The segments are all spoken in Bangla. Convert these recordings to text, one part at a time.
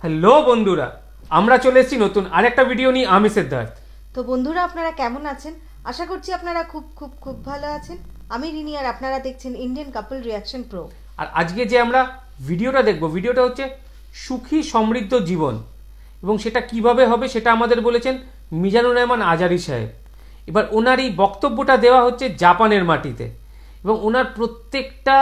হ্যালো বন্ধুরা, আমরা চলে এসেছি নতুন আরেকটা ভিডিও নিয়ে। আমি সিদ্ধার্থ। তো বন্ধুরা, আপনারা কেমন আছেন? আশা করছি আপনারা খুব খুব খুব ভালো আছেন। আমি রিনি, আর আপনারা দেখছেন ইন্ডিয়ান কাপল রিয়াকশন প্রো। আর আজকে যে আমরা ভিডিওটা দেখব, ভিডিওটা হচ্ছে সুখী সমৃদ্ধ জীবন, এবং সেটা কিভাবে হবে সেটা আমাদের বলেছেন মিজানুর রহমান আজারি সাহেব। এবার ওনার এই বক্তব্যটা দেওয়া হচ্ছে জাপানের মাটিতে, এবং ওনার প্রত্যেকটা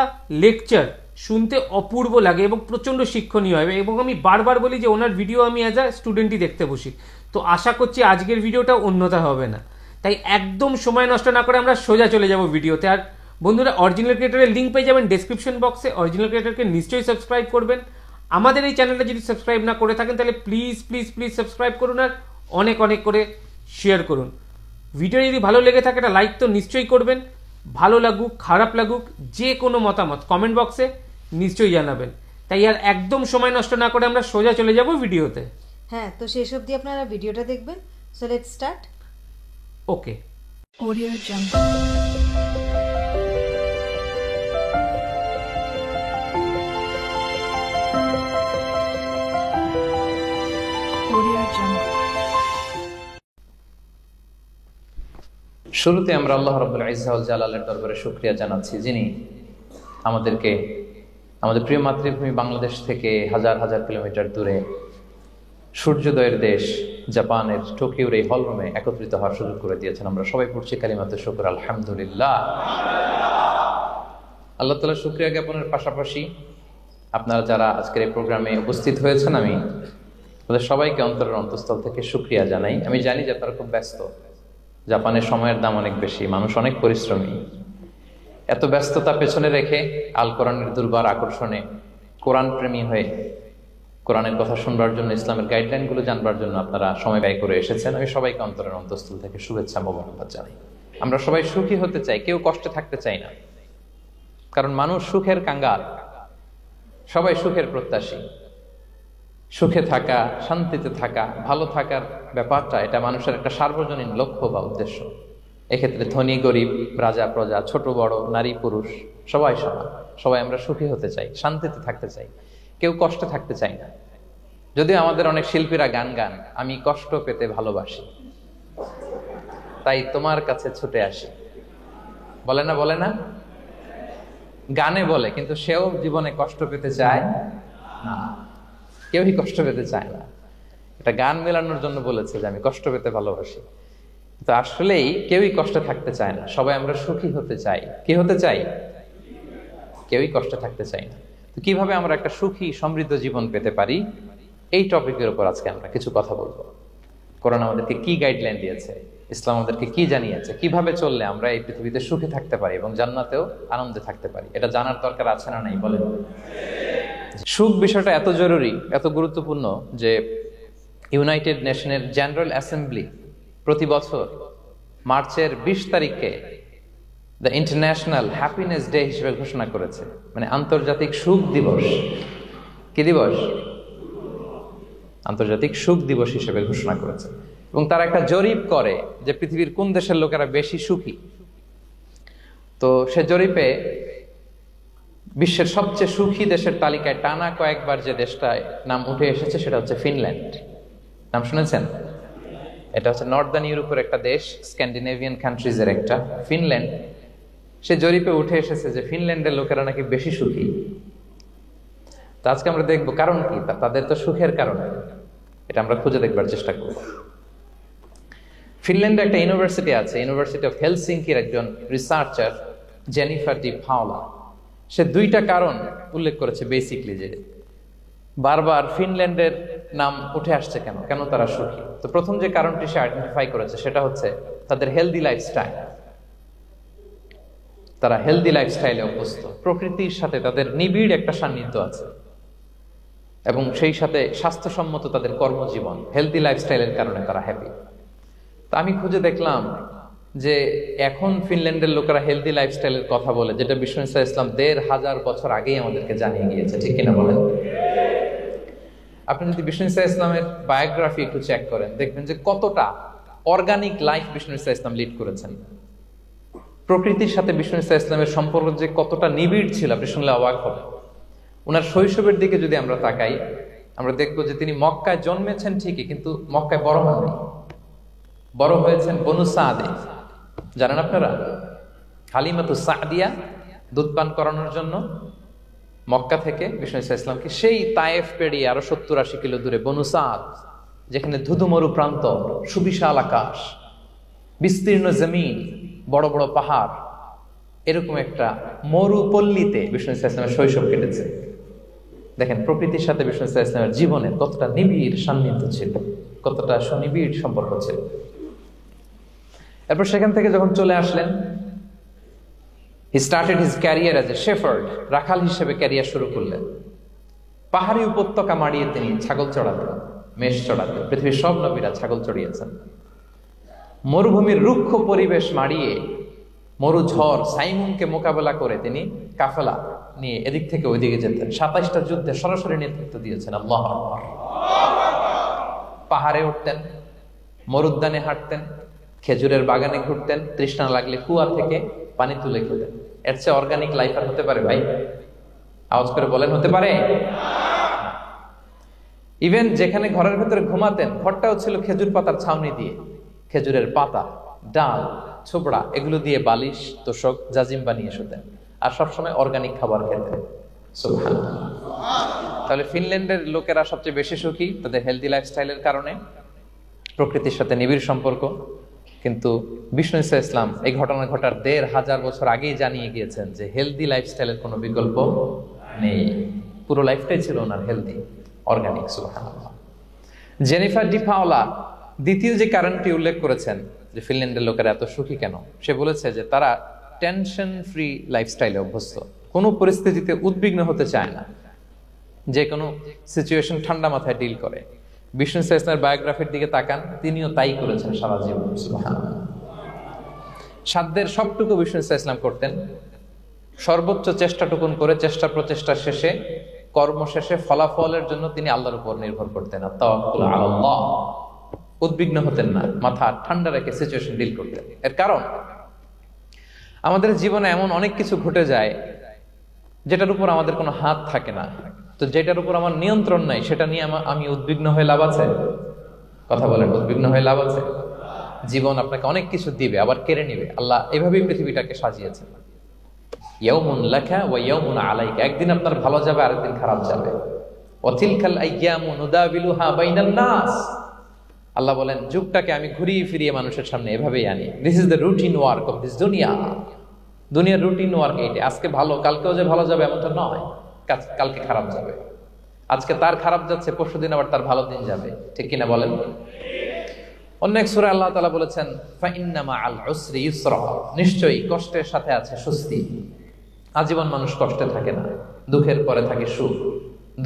লেকচার শুনতে অপূর্ব লাগে এবং প্রচণ্ড শিক্ষণীয় হয়। এবং আমি বারবার বলি যে ওনার ভিডিও আমি অ্যাজ আ স্টুডেন্টই দেখতে বসি। তো আশা করছি আজকের ভিডিওটা অন্যথা হবে না, তাই একদম সময় নষ্ট না করে আমরা সোজা চলে যাব ভিডিওতে। আর বন্ধুরা, অরিজিনাল ক্রিয়েটরের লিঙ্ক পেয়ে যাবেন ডেসক্রিপশন বক্সে। অরিজিনাল ক্রিয়েটরকে নিশ্চয়ই সাবস্ক্রাইব করবেন। আমাদের এই চ্যানেলটা যদি সাবস্ক্রাইব না করে থাকেন তাহলে প্লিজ প্লিজ প্লিজ সাবস্ক্রাইব করুন, আর অনেক অনেক করে শেয়ার করুন। ভিডিও যদি ভালো লেগে থাকে একটা লাইক তো নিশ্চয়ই করবেন। ভালো লাগুক খারাপ লাগুক, যে কোনো মতামত কমেন্ট বক্সে নিশ্চয়ই জানাবেন। তাই আর একদম সময় নষ্ট না করে আমরা সোজা চলে যাব ভিডিওতে। হ্যাঁ, তো শেষ অবধি আপনারা ভিডিওটা দেখবেন। So let's start. Okay. Audio Jungle. Audio Jungle. শুরুতে আমরা আল্লাহ রাব্বুল ইজ্জা ওয়াল জালালের দরবারে শুকরিয়া জানাচ্ছি, যিনি আমাদেরকে আমাদের প্রিয় মাতৃভূমি বাংলাদেশ থেকে হাজার হাজার কিলোমিটার দূরে সূর্যোদয়ের দেশ জাপানের টোকিওর এই হলরুমে একত্রিত হওয়ার সুযোগ করে দিয়েছেন। আমরা সবাই পড়ছি কালিমাতুশ শুকর, আলহামদুলিল্লাহ। আল্লাহ তাআলার শুকরিয়া জ্ঞাপনের পাশাপাশি আপনারা যারা আজকের এই প্রোগ্রামে উপস্থিত হয়েছেন, আমি তাদের সবাইকে অন্তরের অন্তঃস্থল থেকে শুকরিয়া জানাই। আমি জানি যে আপনারা খুব ব্যস্ত, জাপানের সময়ের দাম অনেক বেশি, মানুষ অনেক পরিশ্রমী। এত ব্যস্ততা পেছনে রেখে আল কোরআনের দুর্বার আকর্ষণে কোরআন প্রেমী হয়ে কোরআনের কথা শুনবার জন্য, ইসলামের গাইডলাইনগুলো জানবার জন্য আপনারা সময় ব্যয় করে এসেছেন। আমি সবাইকে অন্তরের অন্তঃস্থল থেকে শুভেচ্ছা মোবারকবাদ জানাই। আমরা সবাই সুখী হতে চাই, কেউ কষ্টে থাকতে চাই না, কারণ মানুষ সুখের কাঙ্গাল, সবাই সুখের প্রত্যাশী। সুখে থাকা, শান্তিতে থাকা, ভালো থাকার ব্যাপারটা এটা মানুষের একটা সার্বজনীন লক্ষ্য বা উদ্দেশ্য। এক্ষেত্রে ধনী গরিব, রাজা প্রজা, ছোট বড়, নারী পুরুষ সবাই সমান। সবাই আমরা সুখী হতে চাই, শান্তিতে থাকতে চাই, কেউ কষ্টে থাকতে চাই না। যদিও আমাদের অনেক শিল্পীরা গান গান, আমি কষ্ট পেতে ভালোবাসি তাই তোমার কাছে ছুটে আসি, বলে না? বলে না? গানে বলে, কিন্তু সেও জীবনে কষ্ট পেতে চায় না। কেউই কষ্ট পেতে চায় না। এটা গান মেলানোর জন্য বলেছে যে আমি কষ্ট পেতে ভালোবাসি, তো আসলেই কেউই কষ্টে থাকতে চায় না। সবাই আমরা সুখী হতে চাই। কি হতে চাই? কেউই কষ্টে থাকতে চাই না। তো কিভাবে আমরা একটা সুখী সমৃদ্ধ জীবন পেতে পারি, এই টপিকের উপর আজকে আমরা কিছু কথা বলবো। কোরআন আমাদেরকে কি গাইডলাইন দিয়েছে, ইসলাম আমাদেরকে কি জানিয়েছে, কিভাবে চললে আমরা এই পৃথিবীতে সুখী থাকতে পারি এবং জান্নাতেও আনন্দে থাকতে পারি, এটা জানার দরকার আছে না নাই? বলেন। সুখ বিষয়টা এত জরুরি, এত গুরুত্বপূর্ণ যে ইউনাইটেড নেশনের জেনারেল অ্যাসেম্বলি প্রতি বছর মার্চের 20 তারিখে দ্য ইন্টারন্যাশনাল হ্যাপিনেস ডে হিসেবে ঘোষণা করেছে, মানে আন্তর্জাতিক সুখ দিবস। কি দিবস? আন্তর্জাতিক সুখ দিবস হিসেবে ঘোষণা করেছে। এবং তারা একটা জরিপ করে যে পৃথিবীর কোন দেশের লোকেরা বেশি সুখী। তো সে জরিপে বিশ্বের সবচেয়ে সুখী দেশের তালিকায় টানা কয়েকবার যে দেশটায় নাম উঠে এসেছে সেটা হচ্ছে ফিনল্যান্ড। নাম শুনেছেন? এটা হচ্ছে নর্দার্ন ইউরোপের একটা দেশ, স্ক্যান্ডিনেভিয়ান কান্ট্রিজের একটা, ফিনল্যান্ড। সে জরিপে উঠে এসেছে যে ফিনল্যান্ডের লোকেরা নাকি বেশি সুখী। তো আজকে আমরা দেখবো কারণ কি, তাদের তো সুখের কারণ, এটা আমরা খুঁজে দেখবার চেষ্টা করব। ফিনল্যান্ডে একটা ইউনিভার্সিটি আছে, ইউনিভার্সিটি অফ হেলসিঙ্কির একজন রিসার্চার জেনিফার ডি পাওলা, সে 2টা কারণ উল্লেখ করেছে বেসিকলি, যে বারবার ফিনল্যান্ডের নাম উঠে আসছে কেন, কেন তারা সুখী। তো প্রথম যে কারণটি সে আইডেন্টিফাই করেছে সেটা হচ্ছে তাদের হেলদি লাইফস্টাইল। তারা হেলদি লাইফস্টাইলে অভ্যস্ত, প্রকৃতির সাথে তাদের নিবিড় একটা সান্নিধ্য আছে, এবং সেই সাথে স্বাস্থ্যসম্মত তাদের কর্মজীবন। হেলদি লাইফস্টাইলের কারণে তারা হ্যাপি। তা আমি খুঁজে দেখলাম যে এখন ফিনল্যান্ডের লোকেরা হেলদি লাইফস্টাইলের কথা বলে, যেটা বিষ্ণু ইসলাম 1500 বছর আগেই আমাদেরকে জানিয়ে গিয়েছে। ঠিক কিনা বলেন? আপনি যদি বিষ্ণু ইসলামের বায়োগ্রাফি একটু চেক করেন, দেখবেন যে কতটা অর্গানিক লাইফ বিষ্ণু ইসলাম লিড করেছেন। প্রকৃতির সাথে বিষ্ণু ইসলামের সম্পর্ক যে কতটা নিবিড় ছিল, আপনি শুনলে অবাক হবেন। ওনার শৈশবের দিকে যদি আমরা তাকাই, আমরা দেখবো যে তিনি মক্কায় জন্মেছেন ঠিকই, কিন্তু মক্কায় বড় হননি, বড় হয়েছেন বনু সাদে। জানেন আপনারা, হালিমাতু সাদিয়া দুধ পান করানোর জন্য মক্কা থেকে বিষ্ণু ইসা ইসলামকে সেই তায়েফ পেরিয়ে আরো 70-80 কিলো দূরে বনু সাদ, যেখানে ধুধু মরু প্রান্ত, সুবিশাল আকাশ, বিস্তীর্ণ জমিন, বড় বড় পাহাড়, এরকম একটা মরুপল্লীতে বিষ্ণু ইসা ইসলামের শৈশব কেটেছে। দেখেন প্রকৃতির সাথে বিষ্ণু ইসা ইসলামের জীবনে কতটা নিবিড় সান্নিধ্য ছিল, কতটা সুনিবিড় সম্পর্ক ছিল। এরপর সেখান থেকে যখন চলে আসলেন, he started his career as a shepherd, রাখাল হিসেবে ক্যারিয়ার শুরু করলেন। পাহাড়ি উপত্যকা মাড়িয়ে তিনি ছাগল চড়াতেন, মেষ চড়াতেন। পৃথিবীর সব নবীরা ছাগল চড়িয়েছেন। মরুভূমির রুক্ষ পরিবেশ মাড়িয়ে মরু ঝড় সাইমুনকে মোকাবেলা করে তিনি কাফেলা নিয়ে এদিক থেকে ওইদিকে যেতেন। 27টা যুদ্ধে সরাসরি নেতৃত্ব দিয়েছেন। আল্লাহু আকবার। পাহাড়ে উঠতেন, মরুদ্যানে হাঁটতেন, খেজুরের বাগানে ঘুরতেন, তৃষ্ণা লাগলে কুয়া থেকে পানি তুলে খেতেন। এর চেয়ে অর্গানিক লাইফ আর হতে পারে ভাই? আওয়াজ করে বলেন, হতে পারে? ইভেন যেখানে ঘরের ভেতরে ঘুমাতেন, ঘরটাও ছিল খেজুর পাতার ছাউনি দিয়ে, খেজুরের পাতা, ডাল, ছোবড়া এগুলো দিয়ে বালিশ, তোষক, জাজিম বানিয়ে শুতেন। আর সবসময় অর্গানিক খাবার খেতেন। সুবহানাল্লাহ। তাহলে ফিনল্যান্ডের লোকেরা সবচেয়ে বেশি সুখী তাদের হেলদি লাইফস্টাইলের কারণে, প্রকৃতির সাথে নিবিড় সম্পর্ক। কিন্তু বিষ্ণু ইসা ইসলাম এই ঘটনা ঘটার 1500 বছর আগেই জানিয়ে গিয়েছেন যে হেলদি লাইফস্টাইলের কোনো বিকল্প নেই। পুরো লাইফটাই ছিল ওনার হেলদি, অর্গানিক। সুবহানাল্লাহ। জেনিফার ডি পাওলা দ্বিতীয় যে কারণটি উল্লেখ করেছেন যে ফিনল্যান্ডের লোকেরা এত সুখী কেন, সে বলেছে যে তারা টেনশন ফ্রি লাইফস্টাইলে অভ্যস্ত, কোনো পরিস্থিতিতে উদ্বিগ্ন হতে চায় না, যে কোনো সিচুয়েশন ঠান্ডা মাথায় ডিল করে। বিষ্ণু ইসা ইসলামের বায়োগ্রাফির দিকে তাকান, তিনিও তাই করেছেন সারা জীবন। সুবহানাল্লাহ। সাধ্যের সবটুকু বিষ্ণু ইসা ইসলাম করতেন, সর্বোচ্চ চেষ্টাটুকুন করে চেষ্টা প্রচেষ্টা শেষে, কর্ম শেষে ফলাফলের জন্য তিনি আল্লাহর উপর নির্ভর করতেন। তাওয়াক্কুল আলাল্লাহ। উদ্বিগ্ন হতেন না, মাথা ঠান্ডা রেখে সিচুয়েশন ডিল করতেন। এর কারণ আমাদের জীবনে এমন অনেক কিছু ঘটে যায় যেটার উপর আমাদের কোনো হাত থাকে না। তো যেটার উপর আমার নিয়ন্ত্রণ নাই, সেটা নিয়ে আমি উদ্বিগ্ন হয়ে লাভ আছে? কথা বলেন, উদ্বিগ্ন হয়ে লাভ আছে? জীবন আপনাকে অনেক কিছু দিবে, আবার কেড়ে নিবে। আল্লাহ এভাবেই পৃথিবীটাকে সাজিয়েছেন। ইয়াউমুন লাকা ওয়া ইয়াউমুন আলাইকা, একদিন আপনার ভালো যাবে, আরেকদিন খারাপ যাবে। ওয়া তিলকাল আইয়ামু নুদাবিলুহা বাইনান নাস, আল্লাহ বলেন যুগটাকে আমি ঘুরিয়ে ফিরিয়ে মানুষের সামনে এভাবেই আনি। This is the routine work of this দুনিয়া। দুনিয়ার রুটিন ওয়ার্ক এইটা। আজকে ভালো, কালকেও যে ভালো যাবে এমনটা নয়, কালকে খারাপ যাবে। আজকে তার খারাপ যাচ্ছে, পরশুদিন আবার তার ভালো দিন যাবে। ঠিক কিনা বলেন? অন্য এক সূরায় আল্লাহ তাআলা বলেছেন ফাইন্না মাআল উসরি ইউসরা, নিশ্চয়ই কষ্টের সাথে আছে স্বস্তি। আজীবন মানুষ কষ্টে থাকে না, দুঃখের পরে থাকে সুখ।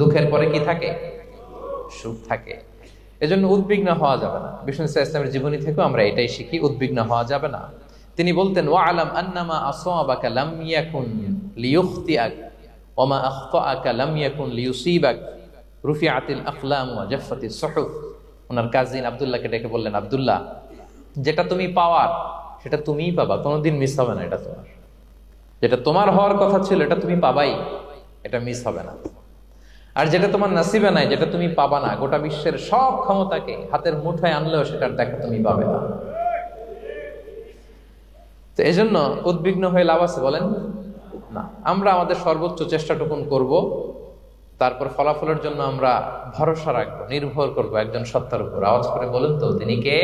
দুঃখের পরে কি থাকে? সুখ থাকে। এজন্য উদ্বিগ্ন হওয়া যাবে না। বিষ্ণু ইসা ইসলামের জীবনী থেকেও আমরা এটাই শিখি, উদ্বিগ্ন হওয়া যাবে না। তিনি বলতেন ওয়ালাম আন্নামা আসাবাকা লাম ইয়াকুন লিয়ুখতিআক ওয়া মা আখতাআকা লাম ইয়াকুন লিয়ুসিবাক রুফিআতিল আকলাম ওয়া জাফফাতিস সুহুফ। ওনার কাজিন আব্দুল্লাহকে ডেকে বললেন, আব্দুল্লাহ, যেটা তুমি পাওয়ার সেটা তুমিই পাবা, কোনোদিন মিস হবে না। এটা তোমার, যেটা তোমার হওয়ার কথা ছিল এটা তুমি পাবাই, এটা মিস হবে না। আর যেটা তোমার নসিবে নাই, যেটা তুমি পাবা না, গোটা বিশ্বের সব ক্ষমতাকে হাতের মুঠোয় আনলেও সেটার দেখা তুমি পাবে না। তো এই জন্য উদ্বিগ্ন হয়ে লাভ আছে বলেন না। আমরা আমাদের সর্বোচ্চ চেষ্টাটুকুন করব, তারপর ফলাফলের জন্য আমরা ভরসা রাখবো, নির্ভর করব একজন সত্তার উপর। আওয়াজ করে বলেন তো, তিনি কে?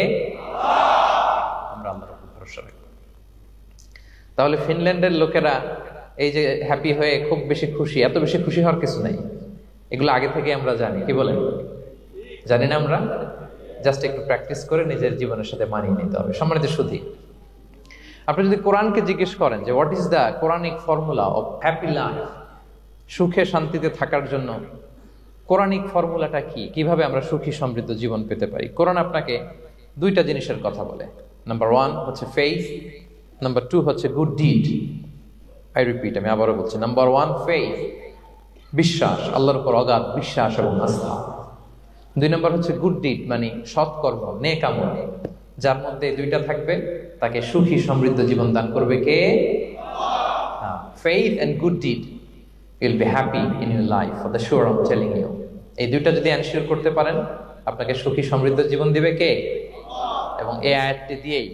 আমরা আল্লাহর উপর ভরসা রাখবো। তাহলে ফিনল্যান্ডের লোকেরা এই যে হ্যাপি হয়ে খুব বেশি খুশি, এত বেশি খুশি হওয়ার কিছু নাই। এগুলো আগে থেকে আমরা জানি, কি বলেন? জানি না আমরা? জাস্ট একটু প্র্যাকটিস করে নিজের জীবনের সাথে মানিয়ে নিতে হবে। সম্মানিত সুধী, আপনি যদি কোরআনকে জিজ্ঞেস করেন যে what is the Quranic formula of happy life, সুখে শান্তিতে থাকার জন্য কোরআনিক ফর্মুলাটা কি, কিভাবে আমরা সুখী সমৃদ্ধ জীবন পেতে পারি, কোরআন আপনাকে দুইটা জিনিসের কথা বলে। নাম্বার 1 হচ্ছে ফেইথ, নাম্বার 2 হচ্ছে গুড ডিড। আই রিপিট, আমি আবারও বলছি, নাম্বার 1 ফেইথ, বিশ্বাস, আল্লাহর উপর অগাধ বিশ্বাস এবং আস্থা। 2 নম্বর হচ্ছে গুড ডিড, মানে সৎকর্ম, নেক আমল। যার মধ্যে দুইটা থাকবে তাকে সুখী সমৃদ্ধ জীবন দান করবে কে? Faith and good deed, you will be happy in your life, for the sure I am telling you. এই দুইটা যদি এনশিওর করতে পারেন, আপনাকে সুখী সমৃদ্ধ জীবন দিবে কে? এবং এই আয়াতটি দিয়েই,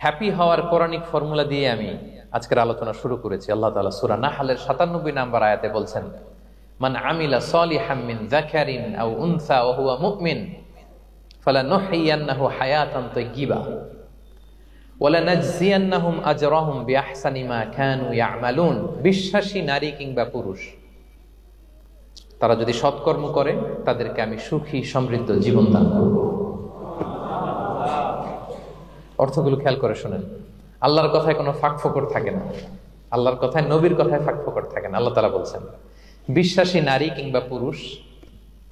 হ্যাপি হওয়ার কোরআনিক ফর্মুলা দিয়ে আমি আজকের আলোচনা শুরু করেছি। আল্লাহ তাআলা সূরা নাহলের 97 নম্বর আয়াতে বলছেন, মান আমিলা সালিহাম মিন যাকারিন আও উনসা ওয়া হুয়া মুমিন ফালানুহইয়ান্নাহু হায়াতান তাইয়্যিবা ওয়া লানাজজিয়ান্নাহুম আজরাহুম বিআহসানি মা কানু ইয়ামালুন। বিশ্বাসী নারী কিংবা পুরুষ তারা যদি সৎকর্ম করে, তাদেরকে আমি সুখী সমৃদ্ধ জীবন দান করব। অর্থগুলো খেয়াল করে শুনেন। আল্লাহর কথায় কোনো ফাঁকফোকর থাকে না, আল্লাহর কথায়, নবীর কথায় ফাঁকফোকর থাকে না। আল্লাহ তাআলা বলছেন, বিশ্বাসী নারী কিংবা পুরুষ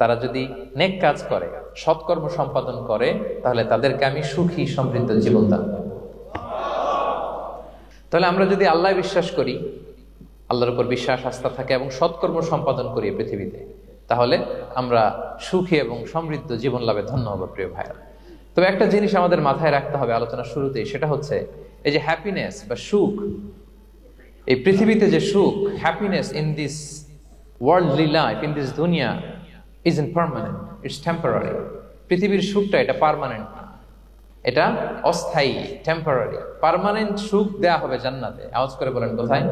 তারা যদি নেক কাজ করে, সৎকর্ম সম্পাদন করে, তাহলে তাদেরকে আমি সুখী সমৃদ্ধ জীবন দান করব। তাহলে আমরা যদি আল্লাহ বিশ্বাস করি, আল্লাহর উপর বিশ্বাস আস্থা থাকে এবং সৎকর্ম সম্পাদন করি পৃথিবীতে, তাহলে আমরা সুখী এবং সমৃদ্ধ জীবন লাভে ধন্য হব প্রিয় ভাইরা। তবে একটা জিনিস আমাদের মাথায় রাখতে হবে আলোচনার শুরুতেই, সেটা হচ্ছে এই যে হ্যাপিনেস বা সুখ, এই পৃথিবীতে যে সুখ, happiness in this worldly life, in this দুনিয়া isn't permanent, it's temporary. পৃথিবীর সুখটা এটা পার্মানেন্ট না, এটা অস্থায়ী, টেম্পোরারি। পার্মানেন্ট সুখ দেয়া হবে জান্নাতে। আওয়াজ করে বলেন কোথায়?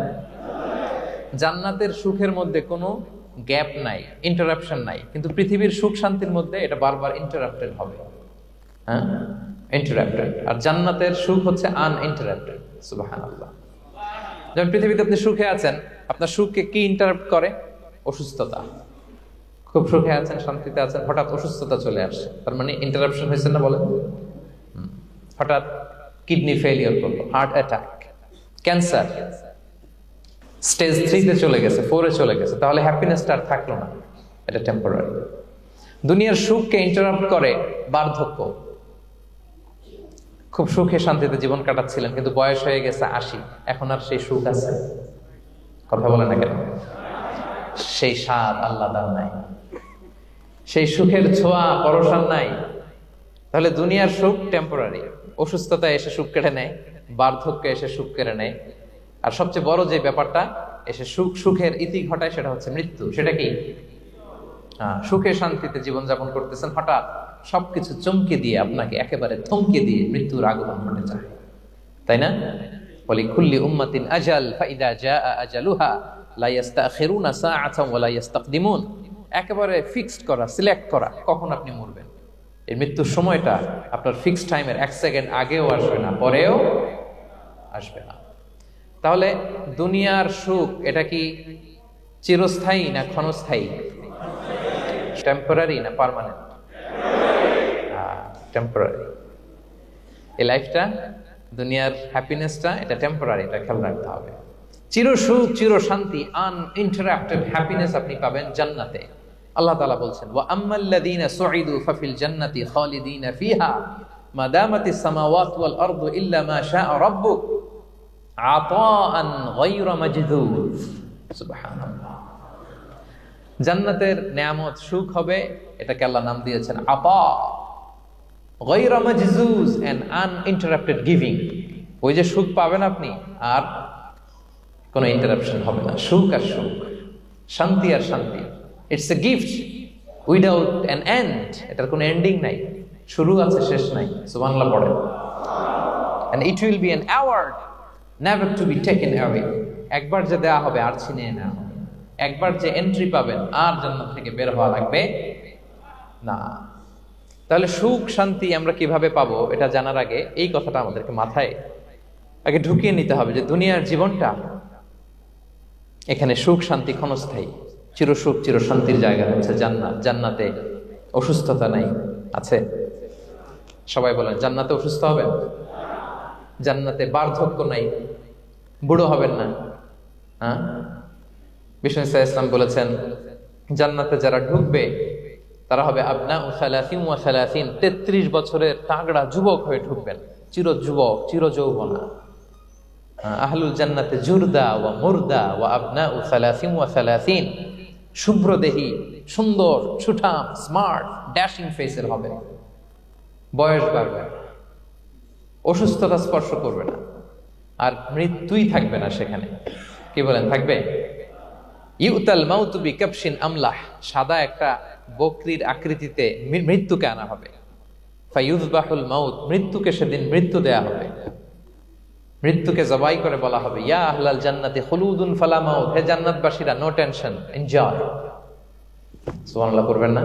জান্নাতের সুখের মধ্যে কোনো গ্যাপ নাই, ইন্টারাপশন নাই। কিন্তু পৃথিবীর সুখ শান্তির মধ্যে এটা বারবার ইন্টারাপ্টেড হবে। হ্যাঁ, ইন্টারাপ্টেড। আর জান্নাতের সুখ হচ্ছে আনইন্টারাপ্টেড। সুবহানাল্লাহ। যেমন পৃথিবীতে আপনি সুখে আছেন, আপনার সুখকে কি ইন্টারাপ্ট করে? অসুস্থতা। খুব সুখে আছেন, শান্তিতে আছেন, হঠাৎ অসুস্থতা চলে আসছে, তার মানে ইন্টারাপশন হয়েছে না? বলেন। হঠাৎ কিডনি ফেলিয়ার করলো, হার্ট অ্যাটাক, ক্যান্সার, স্টেজ 3-তে চলে গেছে, 4-এ চলে গেছে, তাহলে হ্যাপিনেসটা আর থাকলো না, এটা টেম্পোরারি। দুনিয়ার সুখকে ইন্টারাপ্ট করে বার্ধক্য। খুব সুখে শান্তিতে জীবন কাটাচ্ছিলেন, কিন্তু বয়স হয়ে গেছে 80, এখন আর সেই সুখ আছে? কথা বলে না কেন? সেই স্বাদ আল্লাহ দান নাই, সেই সুখের ছোঁয়া পরশান নাই। তাহলে দুনিয়ার সুখ টেম্পোরারি, অসুস্থতা এসে সুখ কেড়ে নেয়, বার্ধক্য এসে সুখ কেড়ে নেয়, আর সবচেয়ে বড় যে ব্যাপারটা এসে সুখের ইতি ঘটায়, সেটা হচ্ছে মৃত্যু। সেটা কি? সুখে শান্তিতে জীবনযাপন করতেছেন, হঠাৎ সবকিছু চমকে দিয়ে, আপনাকে একেবারে থমকে দিয়ে মৃত্যুর আগমন ঘটে যায়, তাই না? ওয়ালিকুল্লি উম্মাতিন আজাল ফাইদা জাআ আজালুহা লা ইস্তাখিরুনা সাআতান ওয়া লা ইস্তাকদিমুন। একেবারে ফিক্সড করা, সিলেক্ট করা কখন আপনি মরবেন। এই মৃত্যুর সময়টা আপনার ফিক্সড টাইমের 1 সেকেন্ড আগেও আসবে না, পরেও আসবে না। তাহলে দুনিয়ার সুখ এটা কি চিরস্থায়ী না ক্ষণস্থায়ী? টেম্পোরারি না পার্মানেন্ট? টেম্পোরারি। এই লাইফটা, দুনিয়ার হ্যাপিনেসটা, এটা টেম্পোরারি, এটা খেয়াল রাখতে হবে। চির সুখ, চির শান্তি, আনইন্টারাপ্টেড হ্যাপিনেস আপনি পাবেন জান্নাতে। আল্লাহ তাআলা বলছেন, ওয়া আম্মাল্লাযীনা সুঈদু ফাফিল জান্নাতি খালিদিনা ফিহা মা দামাতিস সামাওয়াতু ওয়াল আরদু ইল্লা মা শাআ রাব্বুক আতাআন গায়রা মাজদুদ। সুবহানাল্লাহ। জান্নাতের নিয়ামত, সুখ হবে, এটাকে আল্লাহ নাম দিয়েছেন আতা, গায়রা মাজজুজ, এন্ড আনইন্টারাপ্টেড গিভিং। ওই যে সুখ পাবেন আপনি, আর কোনো ইন্টারাপশন হবে না। সুখ আর সুখ, শান্তি আর শান্তি। It's a gift without an end. এটার কোনো এন্ডিং নাই, শুরু আছে শেষ নাই। সুবহানাল্লাহ পড়েন। And it will be an award never to be taken away. একবার যে দেয়া হবে আর ছিনিয়ে নেওয়া হবে। একবার যে এন্ট্রি পাবেন, আর জান্নাত থেকে বের হওয়া লাগবে না। তাহলে সুখ শান্তি আমরা কিভাবে পাবো, এটা জানার আগে এই কথাটা আমাদেরকে মাথায় আগে ঢুকিয়ে নিতে হবে যে দুনিয়ার জীবনটা, এখানে সুখ শান্তি ক্ষণস্থায়ী। চির সুখ চির শান্তির জায়গা হচ্ছে জান্নাত। জান্নাতে অসুস্থতা নাই, আছে? সবাই বলেন, জান্নাতে অসুস্থ হবেন? জান্নাতে বার্ধক্য নাই, বুড়ো হবেন না। হ্যাঁ, বিষ্ণু ইসলাম বলেছেন, জান্নাতে যারা ঢুকবে তারা হবে আবনাউ সালাসিন ওয়া সালাসিন, 33 বছরের তাগড়া যুবক হয়ে ঢুকবেন, চির যুবক, চির যৌবনা। আহলুল জান্নাতে জুরদা ওয়া মুরদা ওয়া আবনাউ সালাসিন ওয়া সালাসিন, শুভ্র দেহী, সুন্দর, সুঠাম, স্মার্ট, ড্যাশিং ফেসের হবে। বয়স বাড়বে, অসুস্থতা স্পর্শ করবে না, আর মৃত্যুই থাকবে না সেখানে। কি বলেন, থাকবে? ইউতাল মাউতু বিকাবশিন আমলাহ, সাদা একটা বকরির আকৃতিতে মৃত্যুকে আনা হবে। ফায়ুযবাহুল মাউত, মৃত্যুকে সেদিন মৃত্যু দেয়া হবে। মৃত্যুকে জবাই করে বলা হবে, ইয়া আহলাল জান্নাতি খুলুদুন ফালা মাউত, হে জান্নাতবাসীরা, নো টেনশন, এনজয়। সুবহানাল্লাহ করবেন না?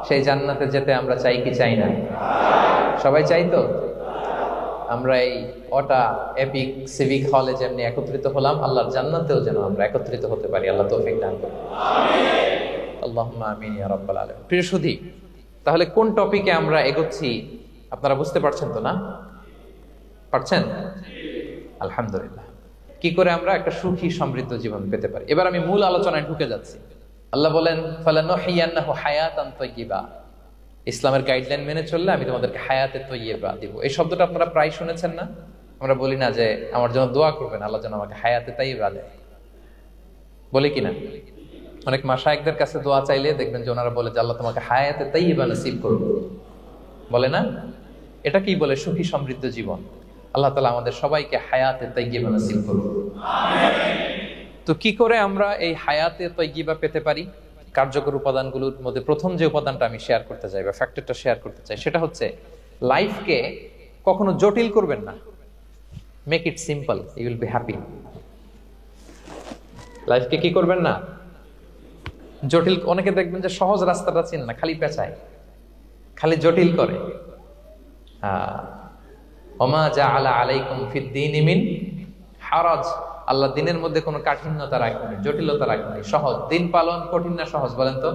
সেই জান্নাতে যেতে আমরা চাই কি চাই না? সবাই চাই তো? আমরা এই ওটা এপিক সিভিক হলে যেমনি একত্রিত হলাম, আল্লাহর জান্নাতেও যেন আমরা একত্রিত হতে পারি। আল্লাহ তৌফিক দান করুন। আল্লাহুম্মা আমিন ইয়া রাব্বাল আলামিন। প্রিয় সুধী, তাহলে কোন টপিকে আমরা এগোচ্ছি আপনারা বুঝতে পারছেন তো না? পারছেন? আলহামদুলিল্লাহ। কি করে আমরা একটা সুখী সমৃদ্ধ জীবন পেতে পারি? এবার আমি মূল আলোচনায় ঢুকে যাচ্ছি। আল্লাহ বলেন, ফালানুহিয়ান্নাহু হায়াতান তাইয়্যিবা, ইসলামের গাইডলাইন মেনে চললে আমি তোমাদেরকে হায়াতে তাইয়্যিবা দিব। এই শব্দটা আপনারা প্রায় শুনেছেন না? আমরা বলি না যে আমার জন্য দোয়া করবেন, আল্লাহ যেন আমাকে হায়াতে তাইয়্যিবা দেয়, বলি কিনা? অনেক মাশায়েখদের কাছে দোয়া চাইলে দেখবেন যে ওনারা বলে যে আল্লাহ তোমাকে হায়াতে তাইয়্যিবা নসিব করুন, বলে না? এটা কি বলে? সুখী সমৃদ্ধ জীবন। আল্লাহ তাআলা আমাদের সবাইকে হায়াতে তাইয়্যিবা নসিব করুন। তো কি করে আমরা এই হায়াতে তাইয়্যিবা পেতে পারি? কার্যকর উপাদানগুলোর মধ্যে প্রথম যে উপাদানটা আমি শেয়ার করতে চাই বা ফ্যাক্টরটা শেয়ার করতে চাই, সেটা হচ্ছে লাইফকে কখনো জটিল করবেন না। Make it simple, you will be happy. লাইফকে কি করবেন না? জটিল। অনেকে দেখবেন যে সহজ রাস্তাটা চিনে না, খালি পেঁচায়, খালি জটিল করে। ওমা জাআলা আলাইকুম ফিদ-দীনি মিন হারাজ, আল্লাহ দিনের মধ্যে কোনো কাঠিন্যতা রাখেনি, জটিলতা রাখেনি, সহজ। দিন পালন কঠিন না সহজ? বলেন তো,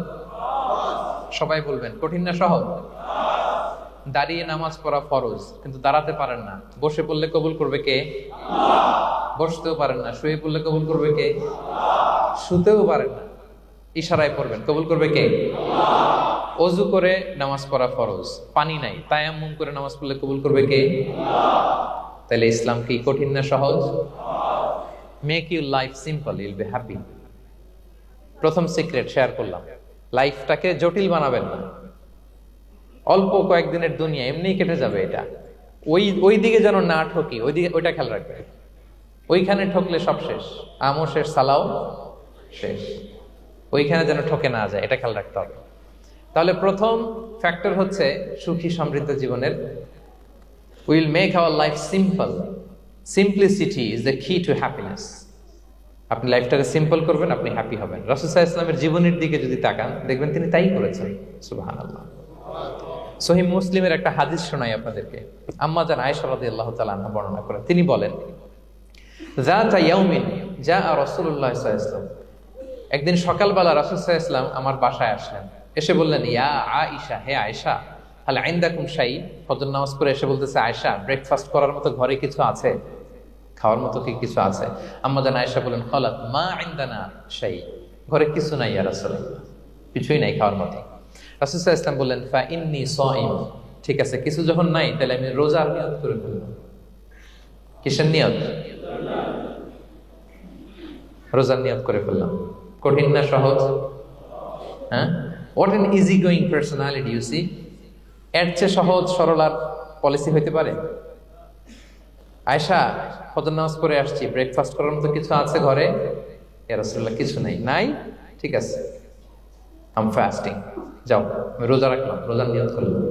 সবাই বলবেন কঠিন না সহজ? দাঁড়িয়ে নামাজ পড়া ফরজ, কিন্তু দাঁড়াতে পারেন না। বসে পড়লে কবুল করবে কে? বসতেও পারেন না। শুয়ে পড়লে কবুল করবে কে? শুতেও পারেন না, ইশারায় পড়বেন, কবুল করবে কে? অজু করে নামাজ পড়া ফরজ, পানি নাই, তায়াম্মুম করে নামাজ পড়লে কবুল করবে কে? তাহলে ইসলাম কি কঠিন না সহজ? Make your life simple, Yule be happy. প্রথম সিক্রেট শেয়ার করলাম, লাইফটাকে জটিল বানাবেন না। অল্প কয়েকদিনের দুনিয়া, এমনিই কেটে যাবে। এটা ওই দিকে যেন না ঠকি, ওইটা খেয়াল রাখবে। ওইখানে ঠকলে সব শেষ, আমও শেষ, সালাও শেষ। ওইখানে যেন ঠকে না যায়, এটা খেয়াল রাখতে হবে। তাহলে প্রথম ফ্যাক্টর হচ্ছে সুখী সমৃদ্ধ জীবনের, will make our life simple. Simplicity is the key to happiness. আপনি লাইফটাকে সিম্পল করবেন, আপনি হ্যাপি হবেন। রাসূল সাল্লাল্লাহু আলাইহি ওয়াসাল্লামের জীবনের দিকে যদি তাকান, দেখবেন তিনি তাই করেছেন। সুবহানাল্লাহ। সহিহ মুসলিমের একটা হাদিস শোনাই আপনাদেরকে। আম্মা জান আয়েশা রাদিয়াল্লাহু তাআলা আনহা বর্ণনা করেন। তিনি বলেন, যাতা ইয়াউমিন জাআ রাসূলুল্লাহ সাল্লাল্লাহু আলাইহি ওয়াসাল্লাম, একদিন সকালবেলা রাসূল সাল্লাল্লাহু আলাইহি ওয়াসাল্লাম আমার বাসায় আসলেন। এসে বললেন, ইয়া আয়েশা, হে আয়েশা, হাল ইনদাকুম শাই। ফজর নামাজ পড়ে এসে বলতেছে, আয়েশা, ব্রেকফাস্ট করার মতো ঘরে কিছু আছে? খাওয়ার মতো কি কিছু আছে? আম্মা জান আয়েশা বলেন, খালাত মা ইনদানা শাই, ঘরে কিছু নাই ইয়া রাসূলুল্লাহ, কিছুই নাই খাওয়ার মতো। রাসূল সাল্লাল্লাহু আলাইহি ওয়াসাল্লাম বললেন, ফা ইন্নী সাইম, ঠিক আছে, কিছু যখন নাই তাহলে আমি রোজার নিয়ত করে ফেললাম। কিসের নিয়ত? রোজার নিয়ত করে ফেললাম। কঠিন না সহজ? হ্যাঁ, what an easy going personality you see. এর চেয়ে সহজ সরল আর পলিসি হইতে পারে? আয়েশা, ফজর নামাজ পড়ে আসছি, ব্রেকফাস্ট করার মতো কিছু আছে ঘরে? ইয়া রাসূলুল্লাহ, কিছু নাই। নাই, ঠিক আছে, আই এম ফাস্টিং, যাও আমি রোজা রাখলাম, রোজার নিয়ত করলাম।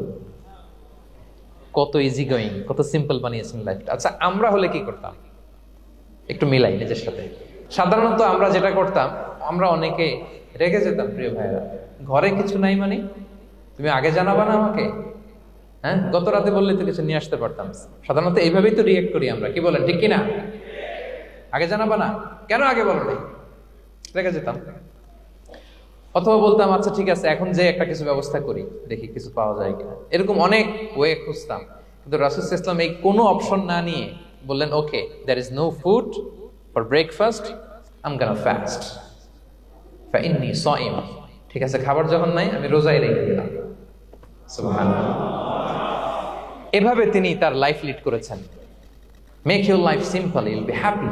কত ইজি গোয়িং, কত সিম্পল বানিয়েছেন লাইফটা। আচ্ছা, আমরা হলে কি করতাম? একটু মিলাই নিজের সাথে। সাধারণত আমরা যেটা করতাম, আমরা অনেকে রেগে যেতাম। প্রিয় ভাইরা, ঘরে কিছু নাই মানে তুমি আগে জানাবা না আমাকে? হ্যাঁ, গত রাতে বললে তো কিছু নিয়ে আসতে পারতাম। সাধারণত এইভাবেই তো রিয়েক্ট করি আমরা, কি বলেন, ঠিক কিনা? আগে জানাবা না কেন, আগে বলো নাই, রেগে যেতাম। অথবা বলতাম, আচ্ছা ঠিক আছে, এখন যে একটা কিছু ব্যবস্থা করি, দেখি কিছু পাওয়া যায় কিনা। এরকম অনেক ওয়ে খুঁজতাম। কিন্তু রাসূল সাল্লাল্লাহু আলাইহি ওয়াসাল্লাম এই কোনো অপশন না নিয়ে বললেন, okay, there is no food for breakfast, I am gonna fast, ফা ইন্নী সাইম, ঠিক আছে, খাবার যখন নাই আমি রোজাই রেখে দিলাম। সুবহানাল্লাহ। এভাবে তিনি তার লাইফ লিড করেছেন। Make your life simple, you will be happy.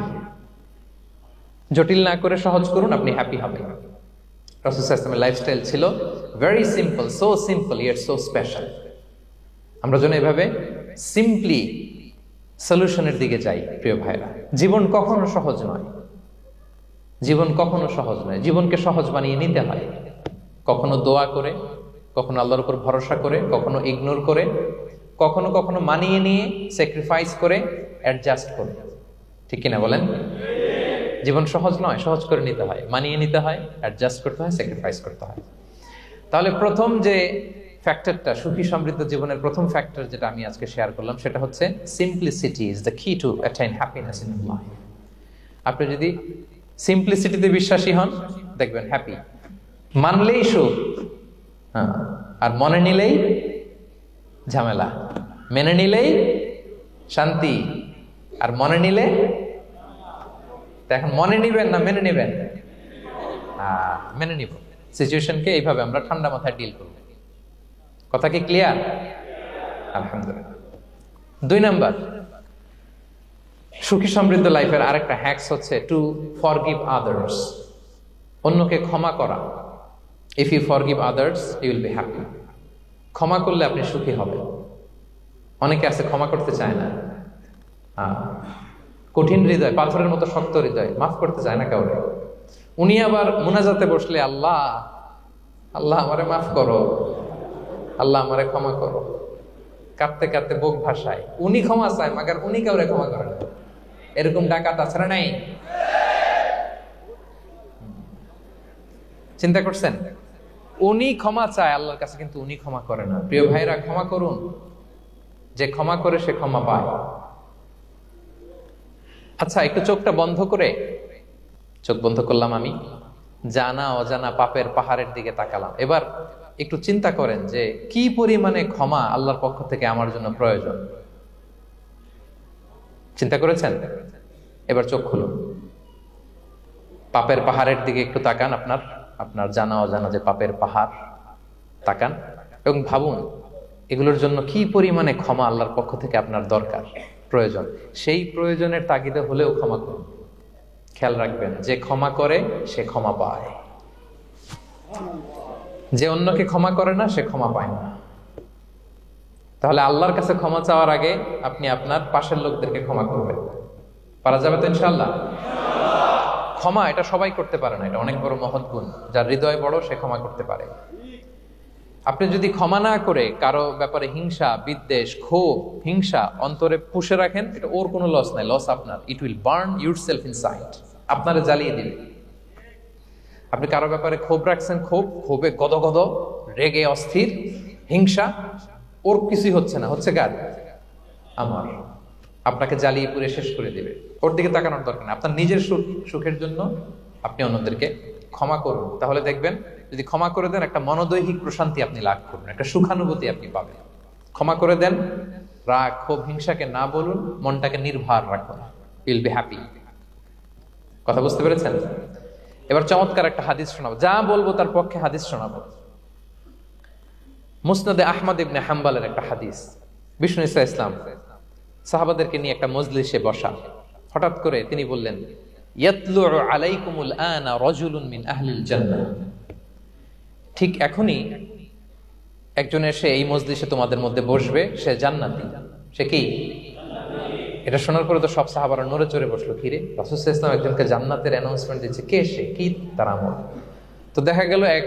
জটিল না করে সহজ করুন, আপনি হ্যাপি হবেন। রাসূল সাল্লাল্লাহু আলাইহি ওয়াসাল্লামের লাইফস্টাইল ছিল very simple, so simple yet so special. আমরা যেন এভাবে সিম্পলি সলিউশনের দিকে যাই। প্রিয় ভাইরা, জীবন কখনো সহজ নয়, জীবন কখনো সহজ নয়। জীবনকে সহজ বানিয়ে নিতে হয়। কখনো দোয়া করে, কখনো আল্লাহর উপর ভরসা করে, কখনো ইগনোর করে, কখনো কখনো মানিয়ে নিয়ে স্যাক্রিফাইস করে, অ্যাডজাস্ট করে। ঠিক কিনা বলেন? জীবন সহজ নয়, সহজ করে নিতে হয়, মানিয়ে নিতে হয়, অ্যাডজাস্ট করতে হয়, স্যাক্রিফাইস করতে হয়। তাহলে প্রথম যে ফ্যাক্টরটা, সুখী সমৃদ্ধ জীবনের প্রথম ফ্যাক্টর যেটা আমি আজকে শেয়ার করলাম, সেটা হচ্ছে simplicity is the key to attain happiness in life. আপনি যদি সিম্পলিসিটিতে বিশ্বাসী হন, দেখবেন হ্যাপি। মানলেই সুখ, হ্যাঁ, আর মনে নিলেই ঝামেলা। মেনে নিলেই শান্তি, আর মনে নিলে, এখন মনে নিবেন না মেনে নিবেন? মেনে নিব। সিচুয়েশনকে এইভাবে আমরা ঠান্ডা মাথায় ডিল করব। কথা কি ক্লিয়ার? আলহামদুলিল্লাহ। 2 নাম্বার, সুখী সমৃদ্ধ লাইফের আরেকটা হ্যাকস হচ্ছে টু ফরগিভ আদার্স। অন্যকে ক্ষমা করা। If you forgive others you will be happy. ক্ষমা করলে আপনি সুখী হবেন। অনেকে আছে ক্ষমা করতে চায় না, কঠিন হৃদয়, পাথরের মতো শক্ত হৃদয়, মাফ করতে চায় না কাউরে। উনি আবার মুনাজাতে বসলে আল্লাহ আল্লাহ আমারে মাফ করো, আল্লাহ আমারে ক্ষমা করো, কাঁদতে কাঁদতে বুক ভাসায়। উনি ক্ষমা চায়, মাগার উনি কাউরে ক্ষমা করে না। এরকম ডাকাত আছে না নাই? চিন্তা করছেন? উনি ক্ষমা চায় আল্লাহর কাছে, কিন্তু উনি ক্ষমা করে না। প্রিয় ভাইরা, ক্ষমা করুন। যে ক্ষমা করে সে ক্ষমা পায়। আচ্ছা, একটু চোখটা বন্ধ করে, চোখ বন্ধ করলাম আমি, জানা অজানা পাপের পাহাড়ের দিকে তাকালাম। এবার একটু চিন্তা করেন যে কি পরিমাণে ক্ষমা আল্লাহর পক্ষ থেকে আমার জন্য প্রয়োজন। চিন্তা করেছেন? এবার চোখ খুলুন, পাপের পাহাড়ের দিকে একটু তাকান। আপনার জানা অজানা যে পাপের পাহাড়, তাকান এবং ভাবুন এগুলোর জন্য কি পরিমাণে ক্ষমা আল্লাহর পক্ষ থেকে আপনার দরকার, প্রয়োজন। সেই প্রয়োজনের তাগিদে হলেও ক্ষমা করুন। খেয়াল রাখবেন, যে ক্ষমা করে সে ক্ষমা পায়, যে অন্যকে ক্ষমা করে না সে ক্ষমা পায় না। তাহলে আল্লাহর কাছে ক্ষমা চাওয়ার আগে আপনি আপনার পাশের লোকদেরকে ক্ষমা করবেন। পারা যাবে তো ইনশাআল্লাহ? ক্ষমা এটা সবাই করতে পারে না, এটা অনেক বড় মহৎ গুণ। যার হৃদয় বড় সে ক্ষমা করতে পারে। আপনি যদি ক্ষমা না করে কারো ব্যাপারে হিংসা, বিদ্বেষ, ক্ষোভ, হিংসা অন্তরে পুষে রাখেন, এটা ওর কোনো লস নাই, লস আপনার। It will burn yourself inside, আপনারে জ্বালিয়ে দিবে। আপনি কারো ব্যাপারে ক্ষোভ রাখছেন, ক্ষোভে গদগদ, রেগে অস্থির, হিংসা, ওর কিছুই হচ্ছে না, হচ্ছে কার? আমার। আপনাকে জ্বালিয়ে পুড়ে শেষ করে দিবে। ওর দিকে তাকানোর দরকার নেই। আপনার নিজের সুখের জন্য আপনি অন্যদেরকে ক্ষমা করুন। তাহলে দেখবেন, যদি ক্ষমা করে দেন, একটা মনোদৈহিক প্রশান্তি আপনি লাভ করবেন, একটা সুখানুভূতি আপনি পাবেন। ক্ষমা করে দেন, রাগ, ক্ষোভ, হিংসাকে না বলুন, মনটাকে নির্ভর রাখুন, উইল বি হ্যাপি। কথা বুঝতে পেরেছেন? এবার চমৎকার একটা হাদিস শোনাবো, যা বলবো তার পক্ষে হাদিস শোনাবো। মুসনাদে আহমদ ইবনে হাম্বলের একটা হাদিস। বিষ্ণু ঈসা ইসলাম সাহাবাদেরকে নিয়ে একটা মজলিসে বসা। হঠাৎ করে তিনি বললেন, ইয়াতলু আলাইকুমুল আনা রাজুলুন মিন আহলিল জান্নাহ। ঠিক এখনই একজন এসে এই মজলিসে তোমাদের মধ্যে বসবে, সে জান্নাতি। সে কি? এটা শোনার পরে তো সব সাহাবারা নড়ে চড়ে বসলো। কিরে, রাসূল সাল্লাল্লাহু আলাইহি ওয়াসাল্লাম একজনকে জান্নাতের অ্যানাউন্সমেন্ট দিচ্ছে, কে সে, কি তার আমল? তো দেখা গেল এক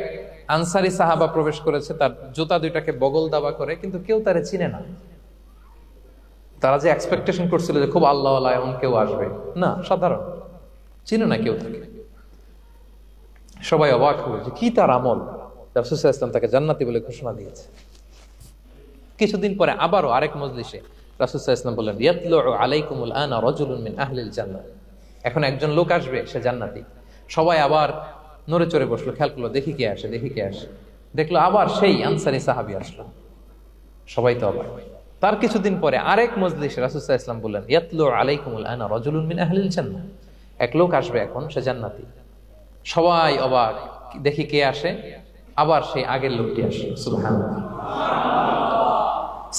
আনসারী সাহাবা প্রবেশ করেছে, তার জুতা দুইটাকে বগল দাবা করে, কিন্তু কেউ তারে চিনে না। তারা যে এক্সপেকটেশন করছিল যে খুব আল্লাহওয়ালা এমন কেউ আসবে, না, সাধারণ, চিনে না কেউ তাকে। সবাই অবাক হলো যে কি তার আমল, রাসূল সাল্লাল্লাহু আলাইহি ওয়াসাল্লাম তাকে জান্নাতি বলে ঘোষণা দিয়েছে। কিছুদিন পরে আবারও আরেক মজলিসে রাসূল সাল্লাল্লাহু আলাইহি ওয়াসাল্লাম বললেন, ইয়াতলু আলাইকুমুল আনা রাজুলুন মিন আহলিল জান্নাহ। এখন একজন লোক আসবে, সে জান্নাতি। সবাই আবার নড়ে চড়ে বসলো, খেয়াল করলো, দেখি কে আসে, দেখি কে আসে। দেখলো আবার সেই আনসারী সাহাবী আসলো। সবাই তো অবাক। তার কিছুদিন পরে আরেক মজলিসে রাসূল সাল্লাল্লাহু আলাইহি ওয়াসাল্লাম বললেন, ইয়াতলু আলাইকুমুল আনা রাজুলুন মিন আহলিল জান্নাহ। এক লোক আসবে এখন, সে জান্নাতি। সবাই অবাক, দেখি কে আসে, আবার সেই আগের লোকটি আসলো। সুবহানাল্লাহ।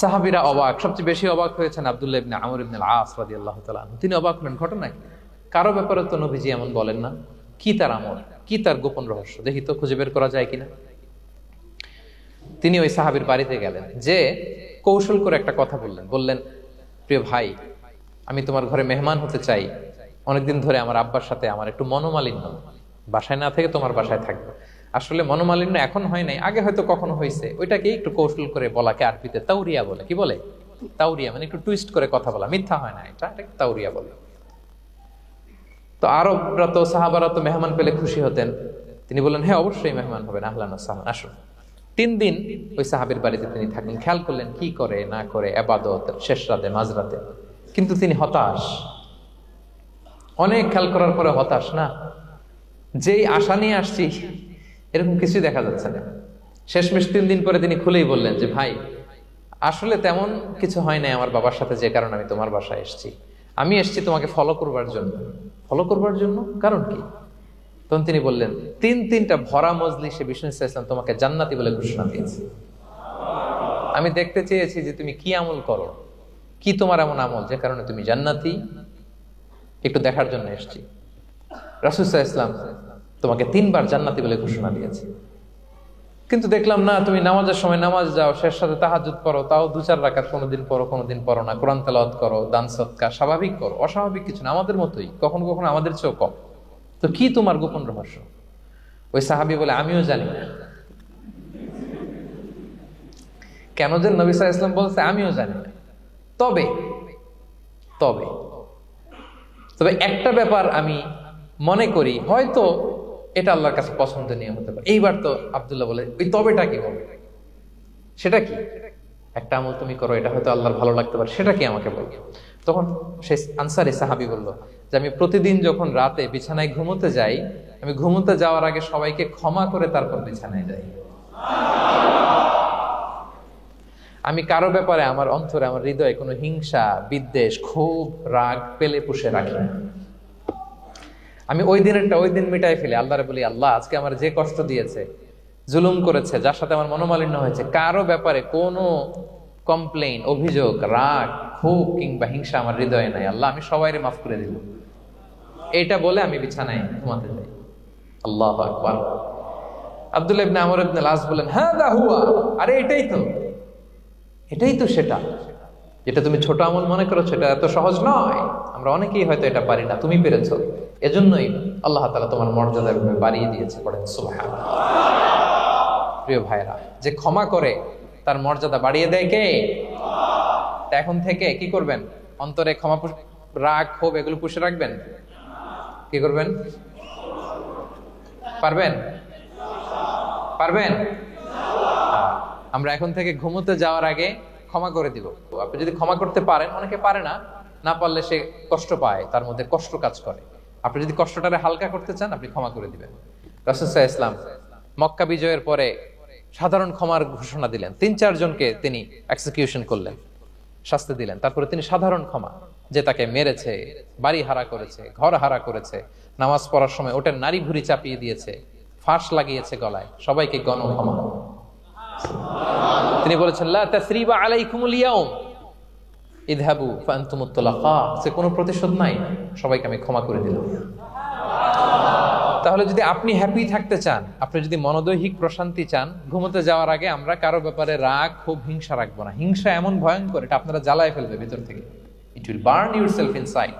সাহাবীরা অবাক। সবচেয়ে বেশি অবাক হয়েছেন আব্দুল্লাহ ইবনে আমর ইবনে আল-আস রাদিয়াল্লাহু তাআলা আনহু। তিনি অবাক হলেন, ঘটনা কি? কারো ব্যাপারে তো নবীজি এমন বলেন না, কি তার আমল, কি তার গোপন রহস্য, দেখি তো খুঁজে বের করা যায় কিনা। তিনি ওই সাহাবীর বাড়িতে গেলেন, যে কৌশল করে একটা কথা বললেন, প্রিয় ভাই, আমি তোমার ঘরে মেহমান হতে চাই। অনেকদিন ধরে আমার আব্বার সাথে আমার একটু মনোমালিন্য, বাসায় না থেকে তোমার বাসায় থাকবো। আসলে মনোমালিন্য এখন হয় নাই, আগে হয়তো কখনো হয়েছে, ওইটাকে একটু কৌশল করে বলাকে আরবিতে তাউরিয়া বলে। কি বলে? তাউরিয়া, মানে একটু টুইস্ট করে কথা বলা, মিথ্যা হয় না, এটাকে তাউরিয়া বলে। তো আরবরা তো, সাহাবারা তো মেহমান পেলে খুশি হতেন। তিনি বললেন, হ্যাঁ অবশ্যই মেহমান হবেন, আহলান ওয়া সাহলান, আসুন। 3 দিন ওই সাহাবীর বাড়িতে তিনি থাকলেন। খেয়াল করলেন কি করে না করে, ইবাদত, শেষ রাতে, মাঝরাতে। কিন্তু তিনি হতাশ, অনেক খেয়াল করার পরে হতাশ। না, যেই আশা নিয়ে আসছি এরকম কিছুই দেখা যাচ্ছে না। শেষমেশ 3 দিন পরে তিনি খুলেই বললেন যে, ভাই আসলে তেমন কিছু হয় নাই আমার বাবার সাথে, যে কারণে আমি তোমার বাসায় এসেছি। আমি এসেছি তোমাকে ফলো করবার জন্য। ফলো করবার জন্য? কারণ কি? তখন তিনি বললেন, 3টা ভরা মজলিসে বিষ্ণু ইসলাম তোমাকে জান্নাতি বলে ঘোষণা দিয়েছে। আমি দেখতে চেয়েছি যে তুমি কি আমল করো, কি তোমার এমন আমল যে কারণে তুমি জান্নাতি, একটু দেখার জন্য এসেছি। রাসূল সাল্লাল্লাহু আলাইহি ওয়াসাল্লাম তোমাকে 3বার জান্নাতি বলে ঘোষণা দিয়েছে, কিন্তু দেখলাম না তুমি নামাজের সময় নামাজ যাও, শেষ সাথে তাহাজ্জুদ করো, তাও 2-4 রাকাত, কোনোদিন পড়ো কোনোদিন পড়ো না, কোরআন তেলাওয়াত করো, দান সদকা, স্বাভাবিক করো, অস্বাভাবিক কিছু না, আমাদের মতোই, কখনো কখনো আমাদের চেয়েও কম। তো কি তোমার গোপন রহস্য? ওই সাহাবী বলে, আমিও জানি না। কেন যে নবী সাল্লাল্লাহু আলাইহি ওয়াসাল্লাম বলছে আমিও জানি না। তবে তবে তবে একটা ব্যাপার আমি মনে করি, হয়তো এটা আল্লাহর কাছে পছন্দনীয় হতে পারে। এইবার তো আব্দুল্লাহ বলে, ওই তবেটা কি বলবে? সেটা কি? একটা আমল তুমি করো, এটা হয়তো আল্লাহর ভালো লাগতে পারে, সেটা কি আমাকে বলবে? তখন সেই আনসারী সাহাবী বলল যে, আমি প্রতিদিন যখন রাতে বিছানায় ঘুমোতে যাই, আমি ঘুমোতে যাওয়ার আগে সবাইকে ক্ষমা করে তারপর বিছানায় যাই। আমি কারো ব্যাপারে আমার অন্তরে, আমার হৃদয়ে কোনো হিংসা, বিদ্বেষ, ক্ষোভ, রাগ পেলে পুষে রাখি না। আমি ওই দিনেরটা ওই দিন মিটাই ফেলি। আল্লাহরে বলি, আল্লাহ আজকে আমার যে কষ্ট দিয়েছে, জুলুম করেছে, যার সাথে আমার মনোমালিন্য হয়েছে, কারো ব্যাপারে কোনো কমপ্লেইন, অভিযোগ, রাগ, ক্ষোভ কিংবা হিংসা আমার হৃদয়ে নাই। আল্লাহ আমি সবাইরে মাফ করে দিল। এইটা বলে আমি বিছানায় ঘুমাতে যাই। আল্লাহু আকবার। আব্দুল্লাহ ইবনে আমর ইবনে আল-আস বলেন, হাদা হুয়া, আরে এটাই তো সেটা যেটা তুমি ছোট আমল মনে করেছো, এটা এত সহজ নয়। আমরা অনেকেই হয়তো এটা পারি না, তুমি পেরেছো। এজন্যই আল্লাহ তাআলা তোমার মর্যাদা বাড়িয়ে দিয়েছে। পড়েন সুবহানাল্লাহ। প্রিয় ভাইরা, যে ক্ষমা করে তার মর্যাদা বাড়িয়ে দেয় কে? এখন থেকে কি করবেন? অন্তরে ক্ষমা, রাগ, ক্ষোভ এগুলো পুষে রাখবেন। কি করবেন? পারবেন? আমরা এখন থেকে ঘুমোতে যাওয়ার আগে ক্ষমা করে দিব। আপনি যদি ক্ষমা করতে পারেন, অনেকে পারে না, না পারলে সে কষ্ট পায়, তার মধ্যে কষ্ট কাজ করে। আপনি যদি কষ্টটারে হালকা করতে চান, আপনি ক্ষমা করে দিবেন। রাসূল সাল্লাল্লাহু আলাইহি ওয়াসাল্লাম মক্কা বিজয়ের পরে সাধারণ ক্ষমার ঘোষণা দিলেন। 3-4 জনকে তিনি এক্সিকিউশন করলেন, শাস্তি দিলেন। তারপরে তিনি সাধারণ ক্ষমা, যে তাকে মেরেছে, বাড়ি হারা করেছে, ঘর হারা করেছে, নামাজ পড়ার সময় ওটার নারী ভুঁড়ি চাপিয়ে দিয়েছে, ফাঁস লাগিয়েছে গলায়, সবাইকে গণ ক্ষমা। তিনি বলেছেন, লা তাসরিবা আলাইকুমুল ইয়াউম ইযহাবু ফাআনতুমুত তুলাকা, সে কোনো প্রতিশোধ নাই, সবাইকে আমি ক্ষমা করে দিলাম। তাহলে যদি আপনি হ্যাপি থাকতে চান, আপনি যদি মনোদৈহিক প্রশান্তি চান, ঘুমোতে যাওয়ার আগে আমরা কারো ব্যাপারে রাগ, ক্ষোভ, হিংসা রাখবো না। হিংসা এমন ভয়ঙ্কর, এটা আপনারা জ্বালায় ফেলবে ভিতর থেকে। It will burn yourself inside.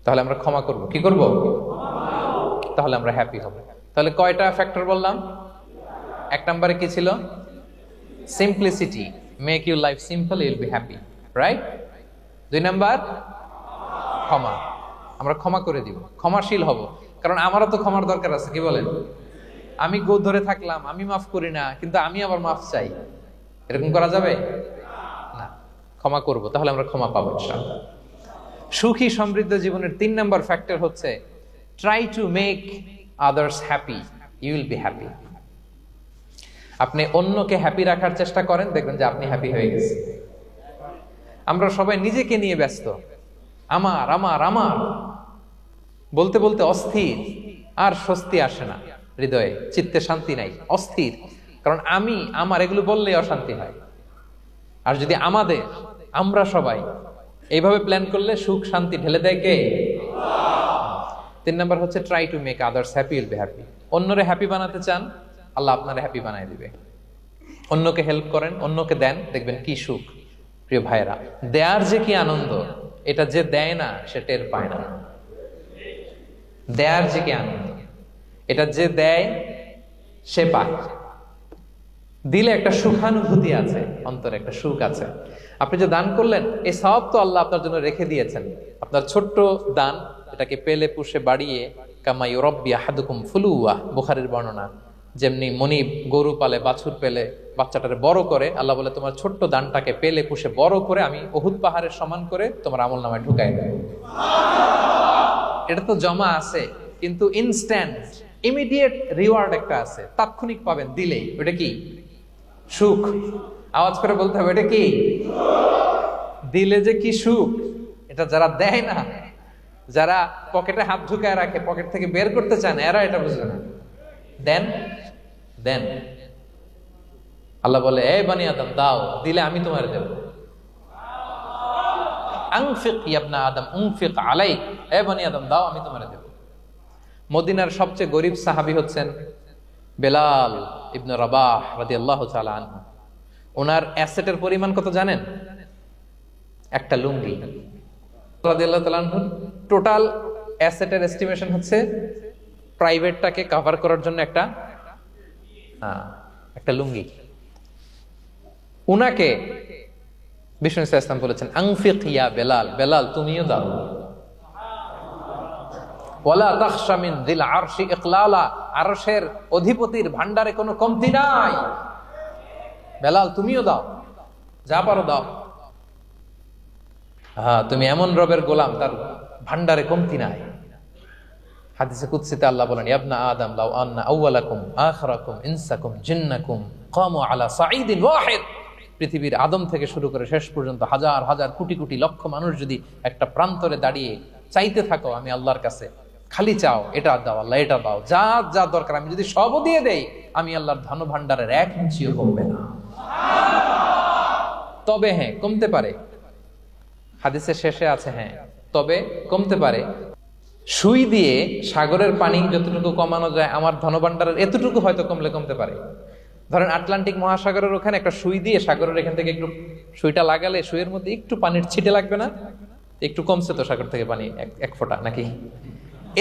তাহলে আমরা ক্ষমা করব। কি করব? তাহলে আমরা হ্যাপি হব। তাহলে কয়টা ফ্যাক্টর বললাম? 1 নম্বরে কি ছিল? Simplicity, make your life simple, you will be happy, right? 2 number ক্ষমা, আমরা ক্ষমা করে দিব, ক্ষমাশীল হব। কারণ আমারও তো ক্ষমার দরকার আছে। কি বলেন? আমি গোদ ধরে থাকলাম, আমি মাফ করি না, কিন্তু আমি আবার মাফ চাই, এরকম করা যাবে না। ক্ষমা করব, তাহলে আমরা ক্ষমা পাবো ইনশাআল্লাহ। সুখী সমৃদ্ধ জীবনের 3 নাম্বার ফ্যাক্টর হচ্ছে try to make others happy, you will be happy. আপনি অন্যকে হ্যাপি রাখার চেষ্টা করেন, দেখবেন যে আপনি হ্যাপি হয়ে গেছেন। আমরা সবাই নিজেকে নিয়ে ব্যস্ত, আমার আমার আমার বলতে বলতে অস্থির, আর স্বস্তি আসে না হৃদয়ে, চিত্তে শান্তি নাই, অস্থির। কারণ আমি আমার এগুলো বললেই অশান্তি হয়। আর যদি আমাদের, আমরা সবাই এইভাবে প্ল্যান করলে সুখ শান্তি ঢেলে দেয় কে? 3 নাম্বার হচ্ছে try to make others happy, will be happy. অন্যরে হ্যাপি বানাতে চান, আল্লাহ আপনারে হ্যাপি বানায় দিবে। অন্যকে হেল্প করেন, অন্যকে দেন, দেখবেন কি সুখ। প্রিয় ভাইরা, দেয়ার যে কি আনন্দ, এটা যে দেয় না সে টের পায় না। দেয়ার যে কি আনন্দ, এটা যে দেয় সে পায়। দিলে একটা সুখানুভূতি আছে, অন্তরে একটা সুখ আছে। আপনি যে দান করলেন, এই সওয়াব তো আল্লাহ আপনার জন্য রেখে দিয়েছেন। আপনার ছোট্ট দান, এটাকে পেলে পুষে বাড়িয়ে, কামা ইউরাব্বি আহাদুকুম ফুলুওয়া, বুখারীর বর্ণনা, যেমনি মনিব গরু পালে, বাছুর পেলে বাচ্চাটারে বড় করে, আল্লাহ বলে তোমার ছোট্ট দানটাকে পেলে পুষে বড় করে আমি উহুদ পাহাড়ের সমান করে তোমার আমল নামায় ঢুকাই দেব। এটা তো জমা আছে, কিন্তু ইনস্ট্যান্ট ইমিডিয়েট রিওয়ার্ড একটা আছে, তাৎক্ষণিক পাবেন দিলেই। ওটা কি? সুখ। আওয়াজ করে বলতে হবে, এটা কি? দিলে যে কি সুখ, এটা যারা দেয় না, যারা পকেটে হাত ঢুকায় রাখে, পকেট থেকে বের করতে চান, এরা এটা বুঝবে না। দেন দেন। আল্লাহ বলে, এই বানি আদম দাও, দিলে আমি তোমার দেব। আনফিক ইয়া আদম উনফিক আলাইক, এই বানি আদম দাও, আমি তোমার দেব। মদিনার সবচেয়ে গরিব সাহাবী হচ্ছেন বেলাল ইবনে রাবাহ রাদিয়াল্লাহু তাআলা আনহু। ওনার অ্যাসেটের পরিমাণ কত জানেন? একটা লুঙ্গি। রাদিয়াল্লাহু তাআলা আনহু টোটাল অ্যাসেটের এস্টিমেশন হচ্ছে প্রাইভেটটাকে কভার করার জন্য একটা লুঙ্গি। উনাকে বিষ্ণু ইসলাম বলেছেন, আনফিক ইয়া বেলাল, বেলাল তুমিও দাও। ওয়ালা তাখশা মিন যিল আরশি ইকলালা, আরশের অধিপতির ভান্ডারে কোনো কমতি নাই। বেলাল তুমিও দাও, যা পারো দাও। হ্যাঁ, তুমি এমন রবের গোলাম, তার ভান্ডারে কমতি নাই। হাদিসে কুদসিতে আল্লাহ বলেন, ইবনা আদম লাউ আন্না আউওয়ালাকুম আখিরাকুম ইনসাকুম জিন্নাকুম কামু আলা সাঈদিন ওয়াহিদ। পৃথিবীর আদম থেকে শুরু করে শেষ পর্যন্ত হাজার হাজার কোটি কোটি লক্ষ মানুষ যদি একটা প্রান্তরে দাঁড়িয়ে চাইতে থাকো আমি আল্লাহর কাছে, খালি চাও এটা দাও আল্লাহ, এটা দাও, যা যা দরকার আমি যদি সবও দিয়ে দেই, আমি আল্লাহর ধন ভান্ডারের 1 ইঞ্চিও কমবে না। তবে হ্যাঁ, কমতে পারে। হাদিসের শেষে আছে, হ্যাঁ তবে কমতে পারে। সুই দিয়ে সাগরের পানি যতটুকু কমানো যায়, আমার ধনভাণ্ডারের এতটুকু হয়তো কমতে পারে। ধরেন আটলান্টিক মহাসাগরের ওখানে একটা সুই দিয়ে সাগরের এখান থেকে একটু সুইটা লাগালে সুইয়ের মধ্যে একটু পানির ছিটে লাগবে না? একটু কমছে তো সাগর থেকে পানি, 1 ফোঁটা নাকি?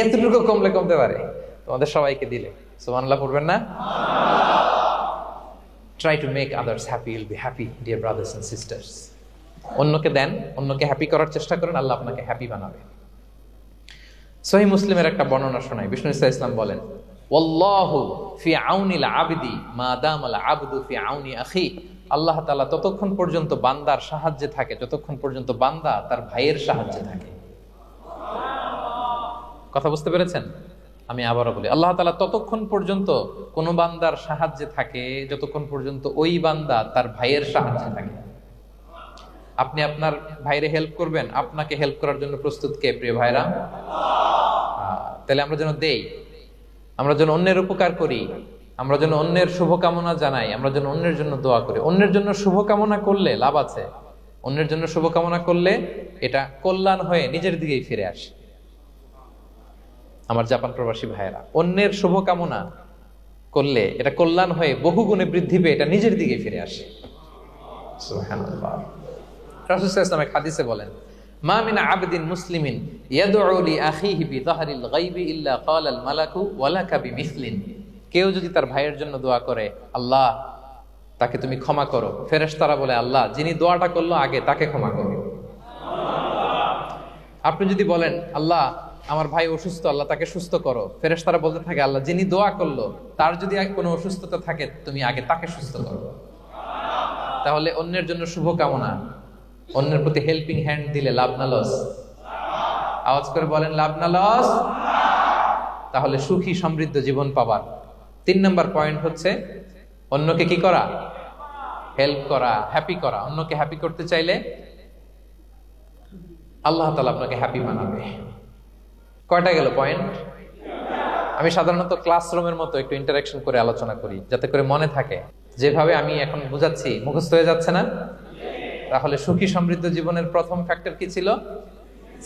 এতটুকু কমতে পারে। তোমাদের সবাইকে দিলে সুবহানাল্লাহ পড়বেন না? Try to make others happy, will be happy dear brothers and sisters. অন্যকে দেন, অন্যকে হ্যাপি করার চেষ্টা করেন, আল্লাহ আপনাকে হ্যাপি বানাবে। সহিহ মুসলিমের একটা বর্ণনা শোনাই। বিষ্ণু ইসলাম বলেন, ওয়াল্লাহু ফি আউনিল আবদি মা দামাল আবদু ফি আউনি আখি। আল্লাহ তাআলা ততক্ষণ পর্যন্ত বান্দার সাহায্যে থাকে যতক্ষণ পর্যন্ত বান্দা তার ভাইয়ের সাহায্যে থাকে। কথা বুঝতে পেরেছেন? আমি আবারও বলি, আল্লাহ তাআলা ততক্ষণ পর্যন্ত কোন বান্দার সাহায্যে থাকে যতক্ষণ পর্যন্ত ওই বান্দা তার ভাইয়ের সাহায্যে থাকে। আপনি আপনার ভাইরে হেল্প করবেন, আপনাকে হেল্প করার জন্য প্রস্তুত কে প্রিয় ভাইরা? তাহলে আমরা যেন দেই, আমরা যেন অন্যের উপকার করি, আমরা যেন অন্যের শুভকামনা জানাই, আমরা যেন অন্যের জন্য দোয়া করি। অন্যের জন্য শুভকামনা করলে লাভ আছে। অন্যের জন্য শুভকামনা করলে এটা কল্যাণ হয়ে নিজের দিকেই ফিরে আসে। আমার জাপান প্রবাসী ভাইয়েরা, অন্যের শুভকামনা করলে এটা কল্যাণ হয়ে বহুগুণে বৃদ্ধি পেয়ে এটা নিজের দিকে ফিরে আসে। সুবহানাল্লাহ। রাসূল সাল্লাল্লাহু আলাইহি ওয়াসাল্লাম হাদিসে বলেন, মা মিন আবদিন মুসলিমিন ইয়াদউ লি আখিহি বিযাহরিল গায়বি ইল্লা ক্বালাল মালাকু ওয়ালাকা বিমিসলিন। কেউ যদি তার ভাইয়ের জন্য দোয়া করে, আল্লাহ তাকে তুমি ক্ষমা করো, ফেরেশতারা বলে, আল্লাহ যিনি দোয়াটা করলো আগে তাকে ক্ষমা করো। আপনি যদি বলেন, আল্লাহ আমার ভাই অসুস্থ, আল্লাহ তাকে সুস্থ করো, ফেরেশতারা বলতে থাকে, আল্লাহ যিনি দোয়া করলো তার যদি কোনো অসুস্থতা থাকে তুমি আগে তাকে সুস্থ করো। তাহলে অন্যের জন্য শুভকামনা, অন্যের প্রতি হেল্পিং হ্যান্ড দিলে লাভ না লস? আওয়াজ করে বলেন, লাভ না লস? তাহলে সুখী সমৃদ্ধ জীবন পাবার 3 নম্বর পয়েন্ট হচ্ছে অন্যকে কি করা? হেল্প করা, হ্যাপি করা। অন্যকে হ্যাপি করতে চাইলে আল্লাহ তাআলা আপনাকে হ্যাপি বানাবে। কয়টা গেল পয়েন্ট? আমি সাধারণত ক্লাসরুমের মতো একটু ইন্টারাকশন করে আলোচনা করি যাতে করে মনে থাকে। যেভাবে আমি এখন বুঝাচ্ছি মুখস্থ হয়ে যাচ্ছে না? তাহলে সুখী সমৃদ্ধ জীবনের প্রথম ফ্যাক্টর কি ছিল?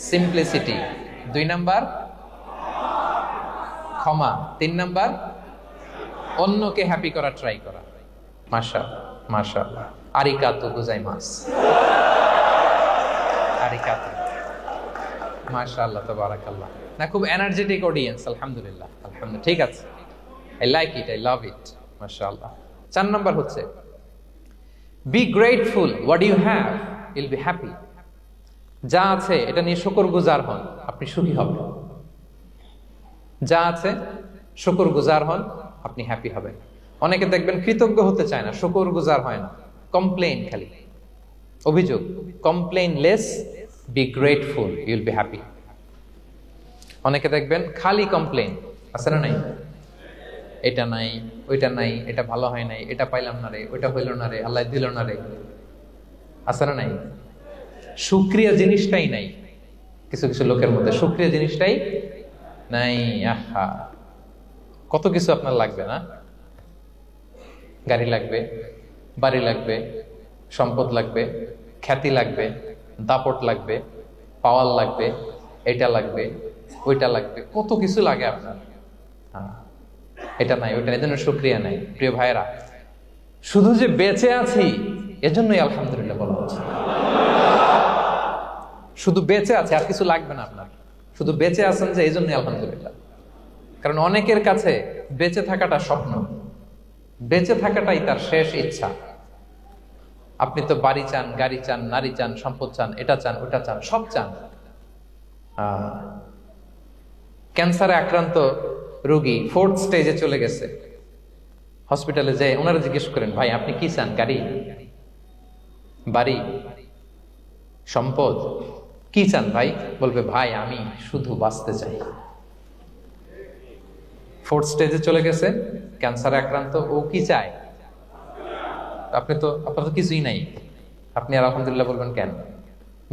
সিম্পলিসিটি। 2 নাম্বার ক্ষমা। 3 নাম্বার অন্যকে হ্যাপি করা, ট্রাই করা। মাশাআল্লাহ। আরিকাতু গোজাইমাস। আরিকাতু। মাশাআল্লাহ, তাবারাকাল্লাহ। না, খুব এনার্জেটিক অডিয়েন্স। আলহামদুলিল্লাহ, আলহামদুলিল্লাহ। ঠিক আছে, I like it, I love it. মাশাআল্লাহ। 4 নাম্বার হচ্ছে be grateful what you have, you'll be happy. যা আছে এটা নিয়ে শুকরগুজার হন, আপনি সুখী হবেন। যা আছে শুকরগুজার হন, আপনি হ্যাপি হবেন। অনেকে দেখবেন কৃতজ্ঞ হতে চায় না, শুকরগুজার হয় না, কমপ্লেইন, খালি অভিযোগ। Complain less, be grateful, Yule be happy. অনেকে দেখবেন খালি কমপ্লেইন, আছে না নাই? এটা নাই, ওইটা নাই, এটা ভালো হয় নাই, এটা পাইলাম না রে, ওইটা হইল না রে, আল্লাহ দিল না রে, আছে না নাই? শুকরিয়া জিনিসটাই নাই কিছু কিছু লোকের মধ্যে, শুকরিয়া জিনিসটাই নাই। আহা, কত কিছু আপনার লাগবে না? গাড়ি লাগবে, বাড়ি লাগবে, সম্পদ লাগবে, খ্যাতি লাগবে, দাপট লাগবে, পাওয়ার লাগবে, এটা লাগবে, ওইটা লাগবে, কত কিছু লাগে আপনার। এটা নাই, ওইটা নাই, এজন্য শুকরিয়া নাই। প্রিয় ভাইরা, শুধু যে বেঁচে আছি এজন্যই আলহামদুলিল্লাহ বলা হচ্ছে। শুধু বেঁচে আছে, আর কিছু লাগবে না আপনার, শুধু বেঁচে আছেন যে এই জন্যই আলহামদুলিল্লাহ। কারণ অনেকের কাছে বেঁচে থাকাটা স্বপ্ন, বেঁচে থাকাটাই তার শেষ ইচ্ছা। আপনি তো বাড়ি চান, গাড়ি চান, নারী চান, সম্পদ চান, এটা চান, ওটা চান, সব চান। ক্যান্সারে আক্রান্ত রোগী 4th স্টেজে চলে গেছে, হসপিটালে যায়, ওনারা জিজ্ঞেস করেন, ভাই আপনি কি চান? গাড়ি, বাড়ি, সম্পদ, কি চান ভাই? বলবে, ভাই আমি শুধু বাঁচতে চাই। 4th স্টেজে চলে গেছে, ক্যান্সারে আক্রান্ত, ও কি চায়? আপনার তো কিছুই নাই, আপনি আর আলহামদুলিল্লাহ বলবেন কেন?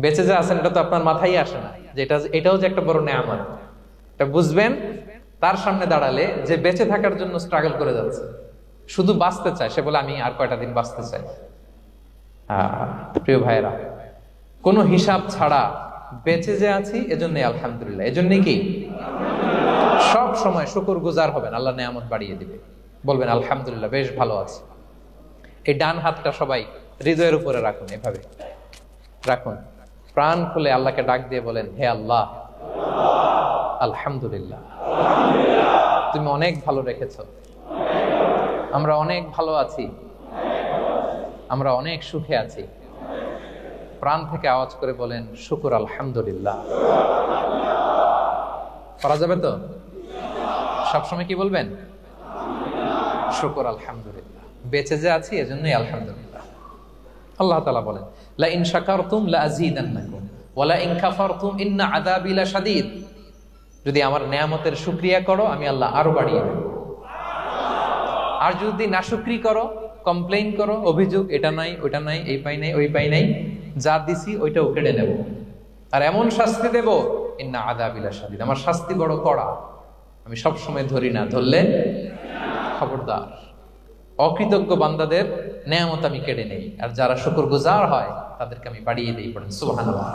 বেঁচে যে আছেন এটা তো আপনার মাথায় আসে না, যে এটাও যে একটা বড় নেয়ামত। এটা বুঝবেন তার সামনে দাঁড়ালে, যে বেঁচে থাকার জন্য স্ট্রাগল করে যাচ্ছে, শুধু বাঁচতে চায়, সে বলে আমি আর কয়টা দিন বাঁচতে চাই। প্রিয় ভাইয়েরা, কোনো হিসাব ছাড়া বেঁচে যে আছি এজন্যই আলহামদুলিল্লাহ। এজন্যই কি সব সময় শুকরগুজার হবেন, আল্লাহ নেয়ামত বাড়িয়ে দিবে, বলবেন আলহামদুলিল্লাহ বেশ ভালো আছে। এই ডান হাতটা সবাই হৃদয়ের উপরে রাখুন, এভাবে রাখুন, প্রাণ খুলে আল্লাহকে ডাক দিয়ে বলেন, হে আল্লাহ, আলহামদুলিল্লাহ, তুমি অনেক ভালো রেখেছো, আমরা অনেক ভালো আছি, আমরা অনেক সুখে আছি। প্রাণ থেকে আওয়াজ করে বলেন, শুকর আলহামদুলিল্লাহ। পারা যাবে তো? সবসময় কি বলবেন? শুকর আলহামদুলিল্লাহ, বেঁচে যে আছি এজন্যই আলহামদুলিল্লাহ। আল্লাহ তাআলা বলেন, লা ইন শাকারতুম লা আযীদান্নাকুম ওয়া লা ইন কাফারতুম ইন্না আযাবি লাশাদীদ। যদি আমার নেয়ামতের শুকরিয়া করো, আমি আল্লাহ আরো বাড়িয়ে দেব। আর যদি নাশুকরি করো, কমপ্লেইন করো, অভিযোগ, এটা নাই, ওইটা নাই, এই পাই নাই, ওই পাই নাই, যা দিছি ওইটাও কেড়ে নেব, আর এমন শাস্তি দেব, ইন্না আযাবি লাশাদীদ, আমার শাস্তি বড় কড়া। আমি সব সময় ধরি না, ধরলে খবরদার। অকৃতজ্ঞ বান্দাদের নেয়ামত আমি কেড়ে নেই, আর যারা শুকরগুজার হয় তাদেরকে আমি বাড়িয়ে দিই। পড়েন সুবহানাল্লাহ।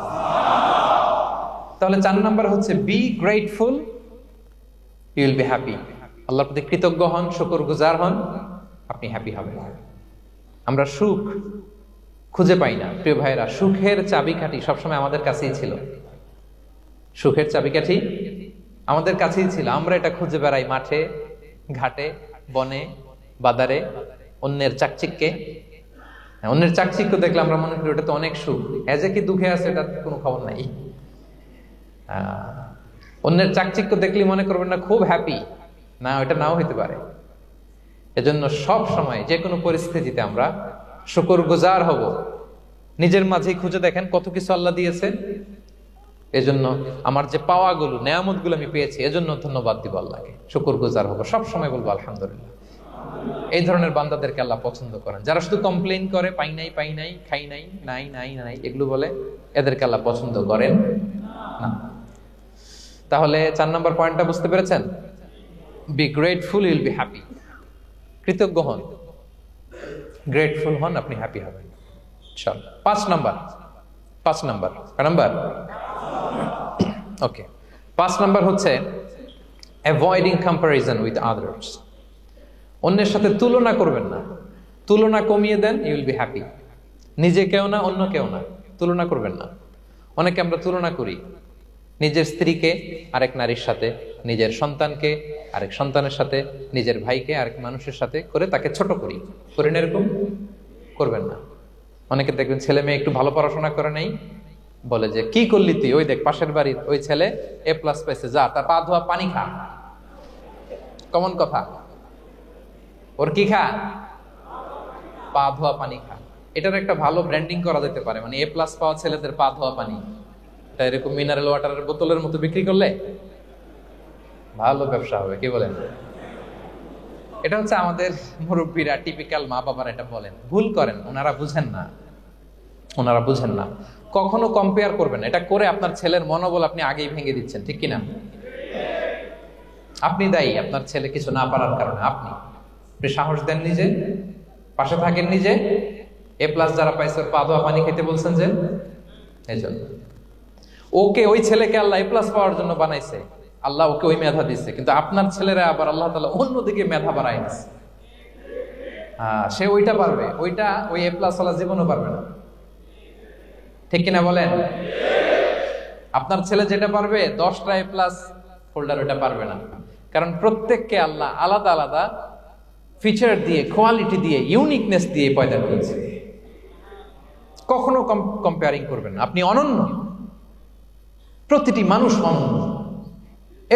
তাহলে 4 নাম্বার হচ্ছে be grateful, you will be happy. আল্লাহর প্রতি কৃতজ্ঞ হন, শুকরগুজার হন, আপনি হ্যাপি হবেন। আমরা সুখ খুঁজে পাই না প্রিয় ভাইরা। সুখের চাবিকাঠি সবসময় আমাদের কাছেই ছিল, সুখের চাবিকাঠি আমাদের কাছেই ছিল। আমরা এটা খুঁজে বেড়াই মাঠে, ঘাটে, বনে, বাজারে, অন্যের চাকচিক্যে। অন্যের চাকচিক্য দেখলে আমরা মনে করি ওটা তো অনেক সুখ, এজে কি দুঃখে আছে এটা কোনো খবর নাই। অন্যের চাকচিক্য দেখলে মনে করবেন না খুব হ্যাপি, না, ওটা নাও হইতে পারে। এজন্য সব সময় যে কোনো পরিস্থিতিতে আমরা শুকরগুজার হব। নিজের মাঝেই খুঁজে দেখেন কত কিছু আল্লাহ দিয়েছে, এজন্য আমার যে পাওয়াগুলো, নেয়ামতগুলো আমি পেয়েছি, এজন্য ধন্যবাদ দিব আল্লাহকে, শুকরগুজার হব, সব সময় বলবো আলহামদুলিল্লাহ। এই ধরনের বান্দাদেরকে আল্লাহ পছন্দ করেন। যারা শুধু কমপ্লেইন করে, পাই নাই, পাই নাই, খাই নাই, নাই নাই নাই, এগুলো বলে, এদেরকে আল্লাহ পছন্দ করেন না। তাহলে 4 নম্বর পয়েন্টটা বুঝতে পেরেছেন? Be grateful, Yule be happy. কৃতজ্ঞ হন, গ্রেটফুল হন, আপনি হ্যাপি হবেন। চল 5 নাম্বার ওকে, 5 নাম্বার হচ্ছে অ্যাভয়েডিং কম্প্যারিজন উইথ আদার্স। অন্যের সাথে তুলনা করবেন না, তুলনা কমিয়ে দেন, ইউ উইল বি হ্যাপি। নিজে কেউ না, অন্য কেউ না, তুলনা করবেন না। অনেকে আমরা তুলনা করি নিজের স্ত্রীকে আরেক নারীর সাথে, নিজের সন্তানকে আরেক সন্তানের সাথে, নিজের ভাইকে আরেক মানুষের সাথে করে তাকে ছোট করি, করেন এরকম? করবেন না। অনেকে দেখবেন ছেলে মেয়ে একটু ভালো পড়াশোনা করে নেই, বলে যে কি করলি তুই, ওই দেখ পাশের বাড়ির ওই ছেলে A+ পাইছে, যা তার পা ধোয়া পানি খা। কমন কথা, ওর কি খা? পা ধোয়া পানি খা। এটার একটা ভালো ব্র্যান্ডিং করা যেতে পারে, মানে A+ পাওয়া ছেলেদের পা ধোয়া পানি, এটা এরকম মিনারেল ওয়াটারের বোতলের মতো বিক্রি করলে ভালো ব্যবসা হবে, কি বলেন? এটা হচ্ছে আমাদের মুরব্বীরা, টিপিক্যাল মা বাবারা এটা বলেন, ভুল করেন, ওনারা বুঝেন না, ওনারা বুঝেন না। কখনো কম্পেয়ার করবেন, এটা করে আপনার ছেলের মনোবল আপনি আগেই ভেঙে দিচ্ছেন, ঠিক কিনা? আপনি দায়ী আপনার ছেলে কিছু না পারার কারণে। আপনি সাহস দেন নিজে, পাশে থাকেন নিজে। A+ যারা পাইছে ওর পা ধোয়া পানি খেতে বলছেন যে, এই জন্য ওকে, ওই ছেলেকে আল্লাহ A+ পাওয়ার জন্য বানাইছে, আল্লাহ ওকে ওই মেধা দিচ্ছে, কিন্তু আপনার ছেলেরা আবার আল্লাহ তাআলা অন্যদিকে মেধা বাড়াই দিচ্ছে। সে ওইটা পারবে, ওইটা ওই A+ ওয়ালা জীবনও পারবে না, ঠিক কিনা বলেন? আপনার ছেলে যেটা পারবে 10টা A+ হোল্ডার ওইটা পারবে না, কারণ প্রত্যেককে আল্লাহ আলাদা আলাদা ফিচার দিয়ে, কোয়ালিটি দিয়ে, ইউনিকনেস দিয়ে পয়দা করেছে। কখনো কম্পেয়ারিং করবেন না, আপনি অনন্য, প্রতিটি মানুষ অনন্য।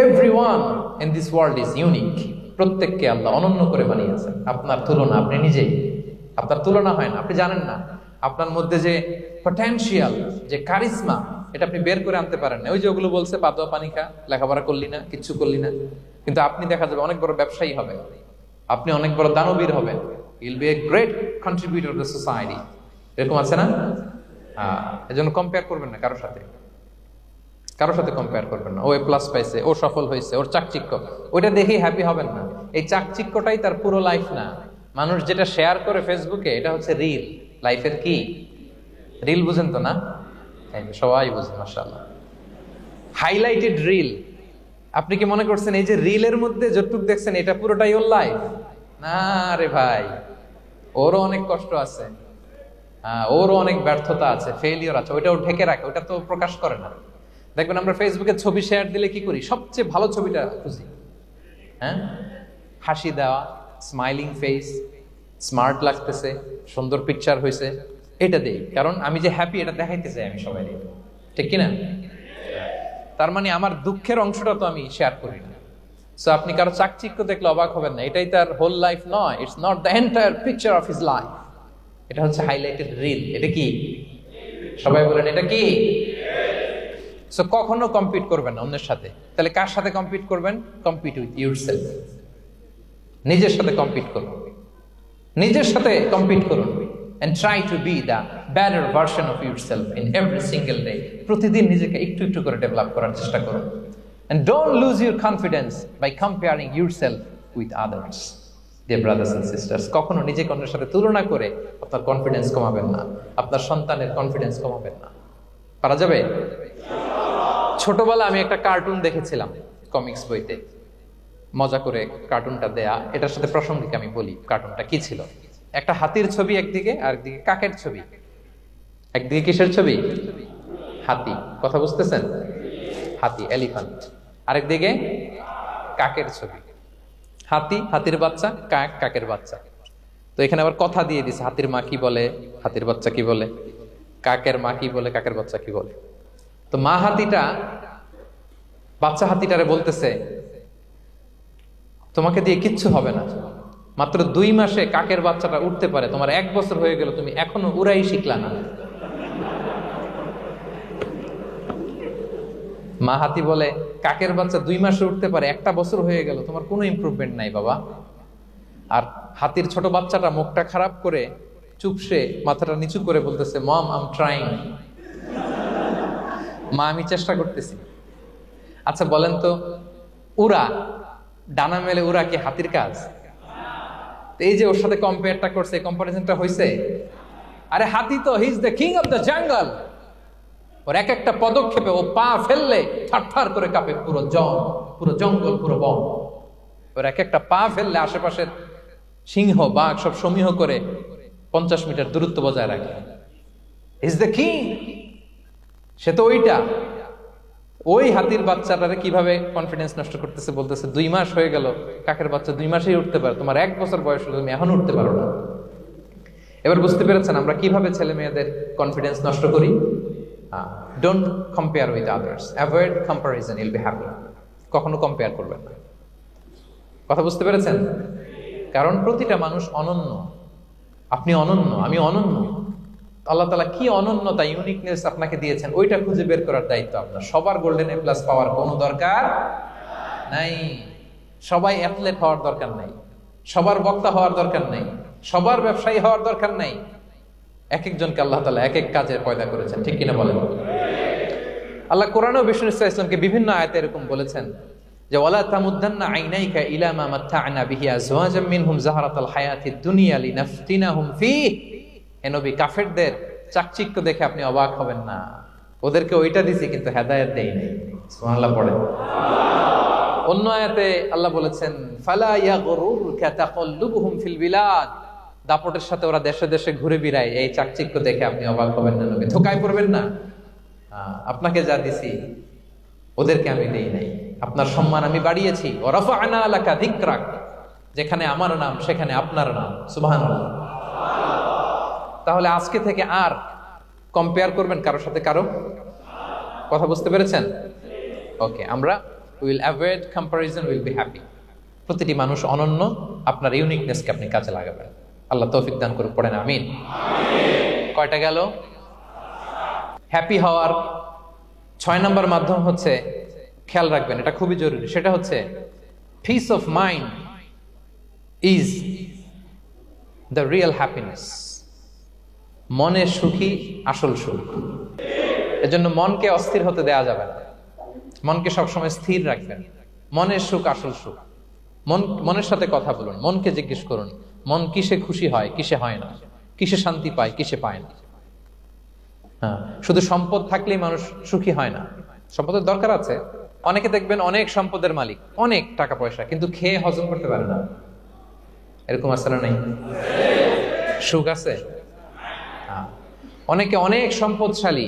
Everyone in this world is unique. প্রত্যেককে আল্লাহ অনন্য করে বানিয়েছেন। আপনার তুলনা আপনি নিজেই, আপনার তুলনা হয় না, আপনি জানেন না। আপনার মধ্যে যে পটেনশিয়াল, যে কারিজমা, এটা আপনি বের করে আনতে পারেন না। ওই যে ওগুলো বলছে পা ধোয়া পানি খা, লেখাপড়া করলি না, কিচ্ছু করলি না, কিন্তু আপনি দেখা যাবে অনেক বড় ব্যবসায়ী হবে, আপনি অনেক বড় দানবীর হবেন। You'll B a great contributor two society. এরকম আছে না? এজন্য কম্পেয়ার করবেন না কারোর সাথে, কারোর সাথে কম্পেয়ার করবেন না। ও A+ পাইছে, ও সফল হয়েছে, ওর চাকচিক্য, ওইটা দেখেই হ্যাপি হবেন না। এই চাকচিক্যটাই তার পুরো লাইফ না। মানুষ যেটা শেয়ার করে ফেসবুকে, এটা হচ্ছে রিল। লাইফের কি রিল? বুঝেন তো না? সবাই বুঝেন, মাশাআল্লাহ। Highlighted reel. আপনি কি মনে করছেন এই যে রিলের মধ্যে যতটুকু দেখছেন এটা পুরোটাই ওর লাইফ? না রে ভাই, ওরও অনেক কষ্ট আছে, ওরও অনেক ব্যর্থতা আছে, ফেলিওর আছে, ওইটাও ঢেকে রাখে, ওটা তো প্রকাশ করে না। দেখবেন আমরা ফেসবুকে ছবি শেয়ার দিলে কি করি? সবচেয়ে ভালো ছবিটা খুঁজি, হ্যাঁ, হাসি দেওয়া, স্মাইলিং ফেস, স্মার্ট লাগতেছে, সুন্দর পিকচার হয়েছে, এটা দেই, কারণ আমি যে হ্যাপি এটা দেখাইতে চাই আমি সবাই, ঠিক কিনা? তার মানে আমার দুঃখের অংশটা তো আমি শেয়ার করি না। সো আপনি কারো চাকচিক্য দেখলে অবাক হবেন না, এটাই তার হোল লাইফ নয়। It's not the entire picture of his life. এটা হচ্ছে হাইলাইটেড রিল। এটা কি? সবাই বলেন এটা কি? সো কখনো কম্পিট করবেন না অন্যের সাথে। তাহলে কার সাথে কম্পিট করবেন? Compete with yourself. নিজের সাথে কম্পিট করুন, নিজের সাথে কম্পিট করুন। And try to be the better version of yourself in every single day. প্রতিদিন নিজেকে একটু একটু করে ডেভেলপ করার চেষ্টা করুন। And don't lose your confidence by comparing yourself with others. Dear brothers and sisters, কখনো নিজেকে অন্যের সাথে তুলনা করে আপনার কনফিডেন্স কমাবেন না, আপনার সন্তানের কনফিডেন্স কমাবেন না। পারা যাবে? ছোটবেলা আমি একটা কার্টুন দেখেছিলাম কমিক্স বইতে, মজা করে কার্টুনটা দেয়া। এটার সাথে প্রাসঙ্গিক আমি বলি কার্টুনটা কি ছিল। একটা হাতির ছবি একদিকে, আর একদিকে কাকের ছবি। একদিকে কিসের ছবি? হাতি। কথা বুঝতেছেন? হাতি, এলিফ্যান্ট। আরেকদিকে কাকের ছবি। হাতি, হাতির বাচ্চা, কাক, কাকের বাচ্চা। তো এখানে আবার কথা দিয়ে দিছে, হাতির মা কি বলে, হাতির বাচ্চা কি বলে, কাকের মা কি বলে, কাকের বাচ্চা কি বলে। তো মা হাতিটা বাচ্চা হাতিটারে বলতেছে, তোমাকে দিয়ে কিচ্ছু হবে না, মাত্র 2 মাসে কাকের বাচ্চাটা উঠতে পারে, তোমার 1 বছর হয়ে গেল, তুমি এখনো উড়াই শিখলা না। মা হাতি বলে, কাকের বাচ্চা 2 মাসে উঠতে পারে, 1 বছর হয়ে গেল, তোমার কোনো ইমপ্রুভমেন্ট নাই বাবা। আর হাতির ছোট বাচ্চাটা মুখটা খারাপ করে চুপসে মাথাটা নিচু করে বলতেছে, মম আই এম ট্রাইং। মা আমি চেষ্টা করতেছি। আচ্ছা বলেন তো, উড়া, ডানা মেলে উড়া কি হাতির কাজ? এই যে ওর সাথে কম্পেয়ারটা করছে, কম্পারিজনটা হইছে। আরে হাতি তো he is the king of the jungle. ওর এক একটা পদক্ষেপে ও পা ফেললে থারথার করে কাঁপে পুরো জঙ্গল, পুরো বন। ওর এক একটা পা ফেললে আশেপাশের সিংহ, বাঘ সব সমীহ করে 50 মিটার দূরত্ব বজায় রাখে। ইজ দ্য কিং, সে তো ওইটা। ওই হাতির বাচ্চাটারে কিভাবে কনফিডেন্স নষ্ট করতেছে, বলতেছে 2 মাস হয়ে গেল, কাকের বাচ্চা 2 মাসেই উঠতে পারে, তোমার 1 বছর বয়স হলো, তুমি এখন উঠতে পারো না। এবার বুঝতে পেরেছেন আমরা কিভাবে ছেলে মেয়েদের কনফিডেন্স নষ্ট করি? Don't compare with others, avoid comparison, Yule be happy. কখনো কম্পেয়ার করবেন না। কথা বুঝতে পেরেছেন? কারণ প্রতিটা মানুষ অনন্য। আপনি অনন্য, আমি অনন্য। আল্লাহ তাআলা কি অনন্যতা, ইউনিকনেস আপনাকে দিয়েছেন, ওইটা খুঁজে বের করার দায়িত্ব আপনার। সবার গোল্ডেন A+ পাওয়ার কোনো দরকার নাই, সবাই অ্যাথলেট হওয়ার দরকার নাই, সবার বক্তা হওয়ার দরকার নাই, সবার ব্যবসায়ী হওয়ার দরকার নাই। এক একজনকে আল্লাহ তাআলা এক এক কাজে পয়দা করেছেন, ঠিক কিনা বলেন? আল্লাহ কোরআনেও বিষ্ণু ইসলাম ইসলামকে বিভিন্ন আয়াতে এরকম বলেছেন যে ওয়ালা তামুদ্দান্না আইনাইকা ইলা মা মাত্তা'না বিহি আজওয়াজাম মিনহুম যাহরাতাল হায়াতিদ দুনিয়া লিনাফতিনাহুম ফীহ। হে নবী, কাফেরদের চাকচিক্য দেখে আপনি অবাক হবেন না, ওদেরকে ওইটা দিছি কিন্তু হেদায়েত দেই নাই। সুবহানাল্লাহ পড়েন। অন্য আয়াতে আল্লাহ বলেছেন ফালা ইয়াগরুরকা তাকাল্লুবুহুম ফিল বিলাদ, দাপটের সাথে ওরা দেশে দেশে ঘুরে বেড়ায়, এই চাকচিক্য দেখে আপনি অবাক হবেন না নবী, ধোঁকায় পড়বেন না। আপনাকে যা দিছি ওদেরকে আমি দেই নাই, আপনার সম্মান আমি বাড়িয়েছি। ওয়া রাফা'না লাকা যিকরাক, যেখানে আমার নাম সেখানে আপনার নাম। সুবহানাল্লাহ। তাহলে আজকে থেকে আর কম্পেয়ার করবেন কারোর সাথে কারো? কথা বুঝতে পেরেছেন? ওকে, আমরা will avoid comparison, will be happy. প্রতিটি মানুষ অনন্য, আপনার ইউনিকনেসকে আপনি কাজে লাগাবেন। আল্লাহ তৌফিক দান করুক, পড়েন আমিন। কয়টা গেল? হ্যাপি হওয়ার 6 নম্বর মাধ্যম হচ্ছে, খেয়াল রাখবেন এটা খুবই জরুরি, সেটা হচ্ছে piece of mind is the real happiness. মনের সুখী আসল সুখ। এজন্য মনকে অস্থির হতে দেয়া যাবে না, মনকে সবসময় স্থির রাখবেন। মনের সুখ আসল সুখ। মনের সাথে কথা বলুন, মনকে জিজ্ঞেস করুন মন কিসে খুশি হয়, কিসে হয় না, কিসে শান্তি পায়, কিসে পায় না। শুধু সম্পদ থাকলেই মানুষ সুখী হয় না, সম্পদের দরকার আছে। অনেকে দেখবেন অনেক সম্পদের মালিক, অনেক টাকা পয়সা, কিন্তু খেয়ে হজম করতে পারে না। এরকম আছে না নাই? সুখ আছে? অনেকে অনেক সম্পদশালী,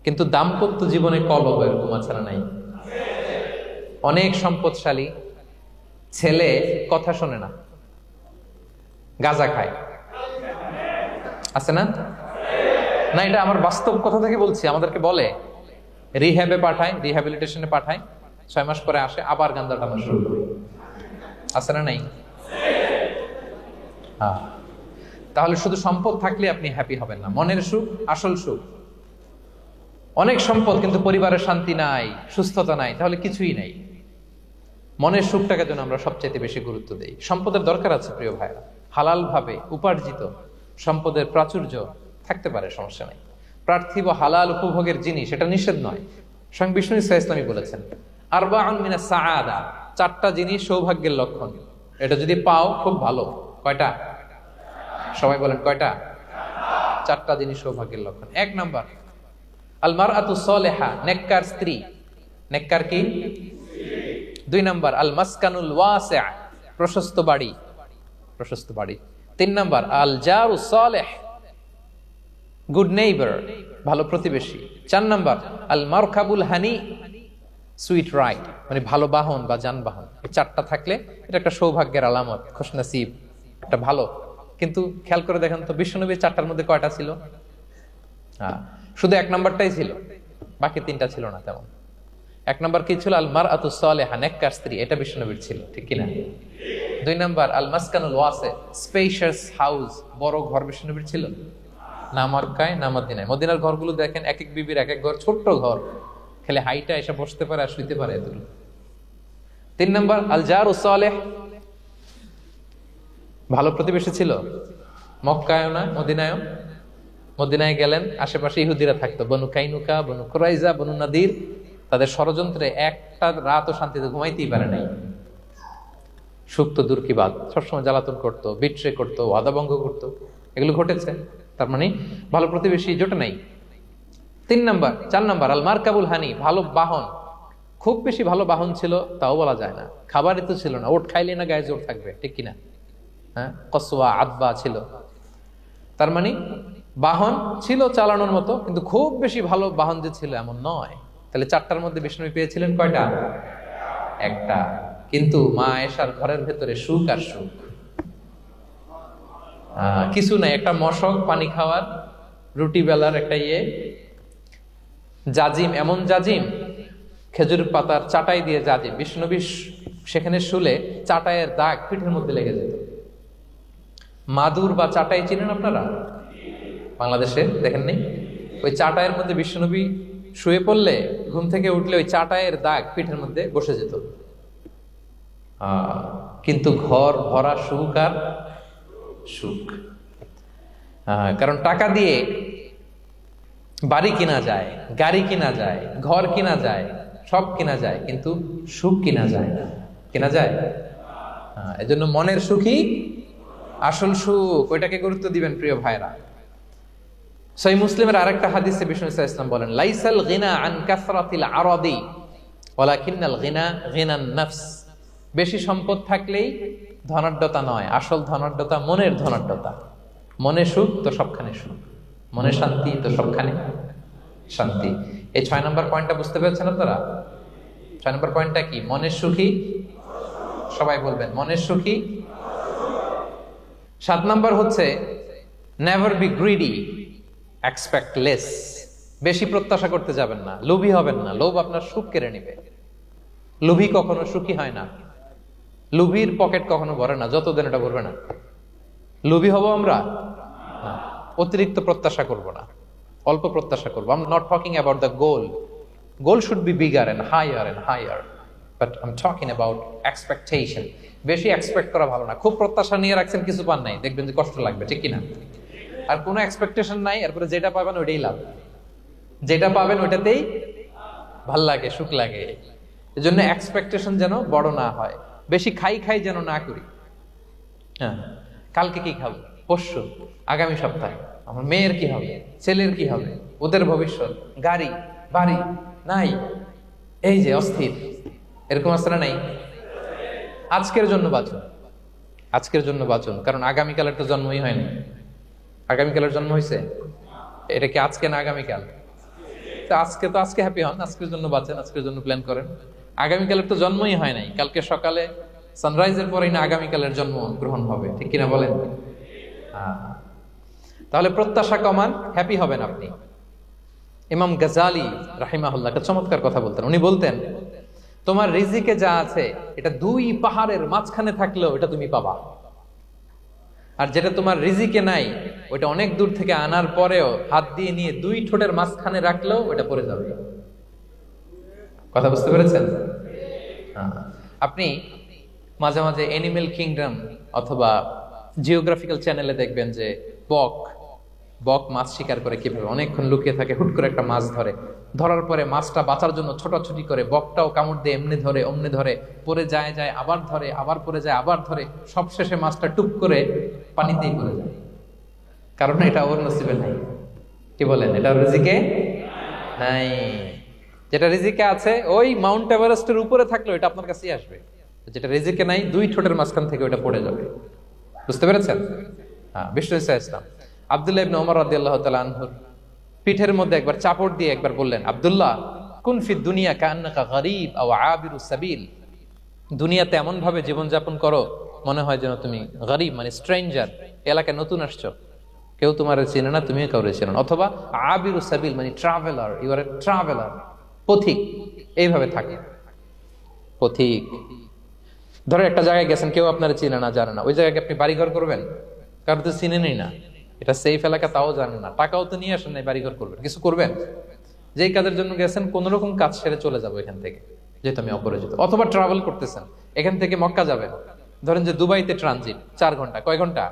কিন্তু দাম্পত্য জীবনে কলহ, এরকম আছে না নাই? অনেক সম্পদশালী ছেলে কথা শোনে না, গাঁজা খায়, আছে না? না, এটা আমার বাস্তব কথা থেকে বলছি। আমাদেরকে বলে রিহ্যাবে পাঠায়, রিহ্যাবিলিটেশনে পাঠায়, 6 মাস পরে আসে আবার গাঁজা টানা শুরু করে। আছে না নাই? তাহলে শুধু সম্পদ থাকলে আপনি হ্যাপি হবেন না। মনের সুখ আসল সুখ। অনেক সম্পদ কিন্তু পরিবারের শান্তি নাই, সুস্থতা নাই, তাহলে কিছুই নাই। মনের সুখটাকে যেন আমরা সবচাইতে বেশি গুরুত্ব দেই। সম্পদের দরকার আছে প্রিয় ভাইরা, হালাল ভাবে উপার্জিত সম্পদের প্রাচুর্য থাকতে পারে, সমস্যা নাই। পার্থিব হালাল উপভোগের জিনিস, এটা নিষেধ নয়। স্বয়ং বিষ্ণু ইসলাম বলেছেন আরবাউন মিনাস সাআদা, 4টা জিনিস সৌভাগ্যের লক্ষণ। এটা যদি পাও খুব ভালো। কয়টা? সবাই বলেন কয়টা? 4টা জিনিস সৌভাগ্যের লক্ষণ। 1 নাম্বার আল মারআতু সালিহা, নেককার স্ত্রী। নেককার কি? 2 নাম্বার আল মাসকানুল ওয়াসিআ, প্রশস্ত বাড়ি, প্রশস্ত বাড়ি। 3 নাম্বার আল জারু সালিহ, গুড নেইবার, ভালো প্রতিবেশী। 4 নাম্বার আল মারকাবুল হানি, সুইট রাইড, মানে ভালো বাহন বা যানবাহন। এই 4টা থাকলে এটা একটা সৌভাগ্যের আলামত, খুশনসিব, একটা ভালো। কিন্তু খেয়াল করে দেখেন তো বিশ্বনবীর 4টার মধ্যে কয়টা ছিল? শুধু 1 নাম্বারটাই ছিল, বাকি 3টা ছিল না তেমন। 1 নাম্বার কি ছিল? আল মারআতু সালিহা, নেককার স্ত্রী, এটা বিশ্বনবীর ছিল, ঠিক কিনা? 2 নাম্বার আল মাসকানুল ওয়াসি, স্পেশিয়াস হাউস, বড় ঘর, বিশ্বনবীর ছিল না? মক্কায় না মদিনায়? মদিনার ঘরগুলো দেখেন, এক এক বিবির এক এক ঘর, ছোট্ট ঘর, খেলে হাইটা এসে বসতে পারে আর শুইতে পারে এতটুকু। 3 নাম্বার আল জারু সালিহ, ভালো প্রতিবেশী ছিল। মক্কায়ও না মদিনায়ও। মদিনায় গেলেন, আশেপাশে ইহুদিরা থাকতো, বনু কাইনুকা, বনু কুরাইজা, বনু নাদির। তাদের ষড়যন্ত্রে একটা রাতও শান্তিতে ঘুমাইতেই পারে নাই। সুখ তো দূর কি বাদ, সবসময় জ্বালাতন করতো, বিট্রে করতো, ওয়াদাভঙ্গ করতো, এগুলো ঘটেছে। তার মানে ভালো প্রতিবেশী জোটে নাই। 4 নাম্বার আল মারকাবুল হানি, ভালো বাহন। খুব বেশি ভালো বাহন ছিল তাও বলা যায় না, খাবারই তো ছিল না, ওট খাইলে না গায়ে জোর থাকবে, ঠিক কিনা? হ্যাঁ, কসওয়া আদবা ছিল। তার মানে বাহন ছিল চালানোর মতো, কিন্তু খুব বেশি ভালো বাহন যে ছিল এমন নয়। তাহলে 4টার মধ্যে বিষ্ণু পেয়েছিলেন কয়টা? একটা। কিন্তু মা আয়েশার ঘরের ভেতরে সুখ আর সুখ, কিছু নাই, একটা মশক, পানি খাওয়ার, রুটি বেলার একটা জাজিম, এমন জাজিম, খেজুর পাতার চাটাই দিয়ে জাজিম, বিষ্ণুনবী সেখানে শুলে চাটাইয়ের দাগ পিঠের মধ্যে লেগে যেত। মাদুর বা চাটাই চিনেন আপনারা? বাংলাদেশে দেখেননি? ওই চাটাইয়ের মধ্যে বিষ্ণুনবী শুয়ে পড়লে ঘুম থেকে উঠলে ওই চাটাইয়ের দাগ পিঠের মধ্যে বসে যেত। কিন্তু ঘর ভরা সুখ আর সুখ। কারণ টাকা দিয়ে বাড়ি কিনা যায়, গাড়ি কিনা যায়, ঘর কিনা যায়, সব কিনা যায়, কিন্তু সুখ কিনা যায় না। কিনা যায়? এজন্য মনের সুখই আসল সুখ, ওইটাকে গুরুত্ব দিবেন প্রিয় ভাইরা। সহিহ মুসলিমের আরেকটা হাদিসে বিষ্ণু ইসলাম বলেন, লাইসাল গিনা আন কাসরাতিল আরাদি ওয়ালাকিন্নাল গিনা গিনান নফস। বেশি সম্পদ থাকলেই ধনাঢ্যতা নয়, আসল ধনাঢ্যতা মনের ধনাঢ্যতা। মনে সুখ তো সবখানে সুখ, মনে শান্তি তো সবখানে শান্তি। এই 6 নম্বর পয়েন্টটা বুঝতে পেরেছেন আপনারা? 6 নম্বর পয়েন্টটা কি? মনের সুখী, সবাই বলবেন মনের সুখী। 7 নম্বর হচ্ছে never be greedy, expect less. বেশি প্রত্যাশা করতে যাবেন না, লোভী হবেন না, লোভ আপনার সুখ কেড়ে নেবে। লোভী কখনো সুখী হয় না, লোভীর পকেট কখনো ভরে না যতদিন এটা ভরবে না। লোভী হব আমরা না, অতিরিক্ত প্রত্যাশা করব না, অল্প প্রত্যাশা করবো। I am not talking about the goal, goal should be bigger and higher, but I am talking about expectation. বেশি এক্সপেক্ট করা ভালো না। খুব প্রত্যাশা নিয়ে রাখছেন, কিছু পান নাই, দেখবেন যে কষ্ট লাগবে, ঠিক কিনা? আর কোনো এক্সপেকটেশন নাই, এরপরে যেটা পাবেন ওইটাই লাভ, যেটা পাবেন ওইটাতেই ভাল লাগে, সুখ লাগে। এজন্য এক্সপেকটেশন যেন বড় না হয়, বেশি খাই যেন না করি। হ্যাঁ, কালকে কি খাবো, পরশু, আগামী সপ্তাহে আমার মেয়ের কি হবে, ছেলের কি হবে, ওদের ভবিষ্যৎ, গাড়ি বাড়ি নাই, এই যে অস্থির, এরকম আসলে নাই। আজকের জন্য বাঁচুন, আজকের জন্য বাঁচুন, কারণ আগামীকালের তো জন্মই হয়নি। আগামীকালের জন্ম হয়েছে? এটা কি আজকে না আগামীকাল? তো আজকে হ্যাপি হন, আজকের জন্য বাঁচেন, আজকের জন্য প্ল্যান করেন। আগামীকালের তো জন্মই হয় নাই, কালকে সকালে সানরাইজের পরেই না আগামীকালের জন্ম গ্রহণ হবে, ঠিক কিনা বলেন? তাহলে প্রত্যাশা কমান, হ্যাপি হবেন আপনি। ইমাম গাজালি রাহিমাহুল্লাহ একটা চমৎকার কথা বলতেন। উনি বলতেন, তোমার রিজিকে যা আছে এটা 2 পাহাড়ের মাঝখানে থাকলেও এটা তুমি পাবা, আর যেটা তোমার রিজিকে নাই ওটা অনেক দূর থেকে আনার পরেও হাত দিয়ে নিয়ে 2 ঠোঁটের মাঝখানে রাখলেও ওটা পড়ে যাবে। কথা বুঝতে পেরেছেন? আপনি মাঝে মাঝে অ্যানিমেল কিংডম অথবা জিওগ্রাফিক্যাল চ্যানেলে দেখবেন যে বক মাছ শিকার করে কিভাবে অনেকক্ষণ লুকিয়ে থাকে, হুট করে একটা মাছ ধরে, ধরার পরে মাছটা বাঁচার জন্য ছোটাছুটি করে, বকটাও কামড় দিয়ে এমনি ধরে অমনি ধরে, পরে যায় আবার ধরে, আবার পরে যায় আবার ধরে, সবশেষে মাছটা টুপ করে পানিতেই পড়ে যায়, কারণ এটা ওর নসিবে নাই। কি বলেন? এটা রিজিকে নাই। যেটা রিজিকে আছে ওই মাউন্ট এভারেস্টের উপরে থাকলে এটা আপনার কাছেই আসবে, যেটা রিজিকে নাই 2 ঠোঁটের মাঝখান থেকে ওটা পড়ে যাবে। বুঝতে পেরেছেন? বিষ্ণু ইসলাম আব্দুল্লাহ ইবনে ওমর রাদিয়াল্লাহু তাআলা আনহুর পিঠের মধ্যে একবার চাপড় দিয়ে একবার বললেন, আব্দুল্লাহ কুন ফি দুনিয়া কান্নাকা গরীব আও আবিরুস সাবিল। দুনিয়াতে এমন ভাবে জীবনযাপন করো মনে হয় যেন তুমি গরীব, মানে স্ট্রেঞ্জার, এলাকায় নতুন আসছো, কেউ তোমার চেনে না, তুমিও কাউরে চেনো না। অথবা আবিরুস সাবিল মানে traveller, you are a traveller, পথিক। এইভাবে থাকে পথিক। ধরো একটা জায়গায় গেছেন, কেউ আপনারা চিনে না, জানে না, ওই জায়গায় আপনি বাড়িঘর করবেন, কারণ তো চিনেনই না, এটা সেফ এলাকা তাও জানেন না, টাকাও তো নিয়ে আসেন নাই, বাড়িঘর করবেন, কিছু করবেন? যেই কাজের জন্য গেছেন কোন রকম কাজ সেরে চলে যাবো এখান থেকে, যেহেতু আমি অপরিচিত। অথবা ট্রাভেল করতেছেন, এখান থেকে মক্কা যাবেন, ধরেন যে দুবাইতে ট্রানজিট 4 ঘন্টা, কয় ঘন্টা?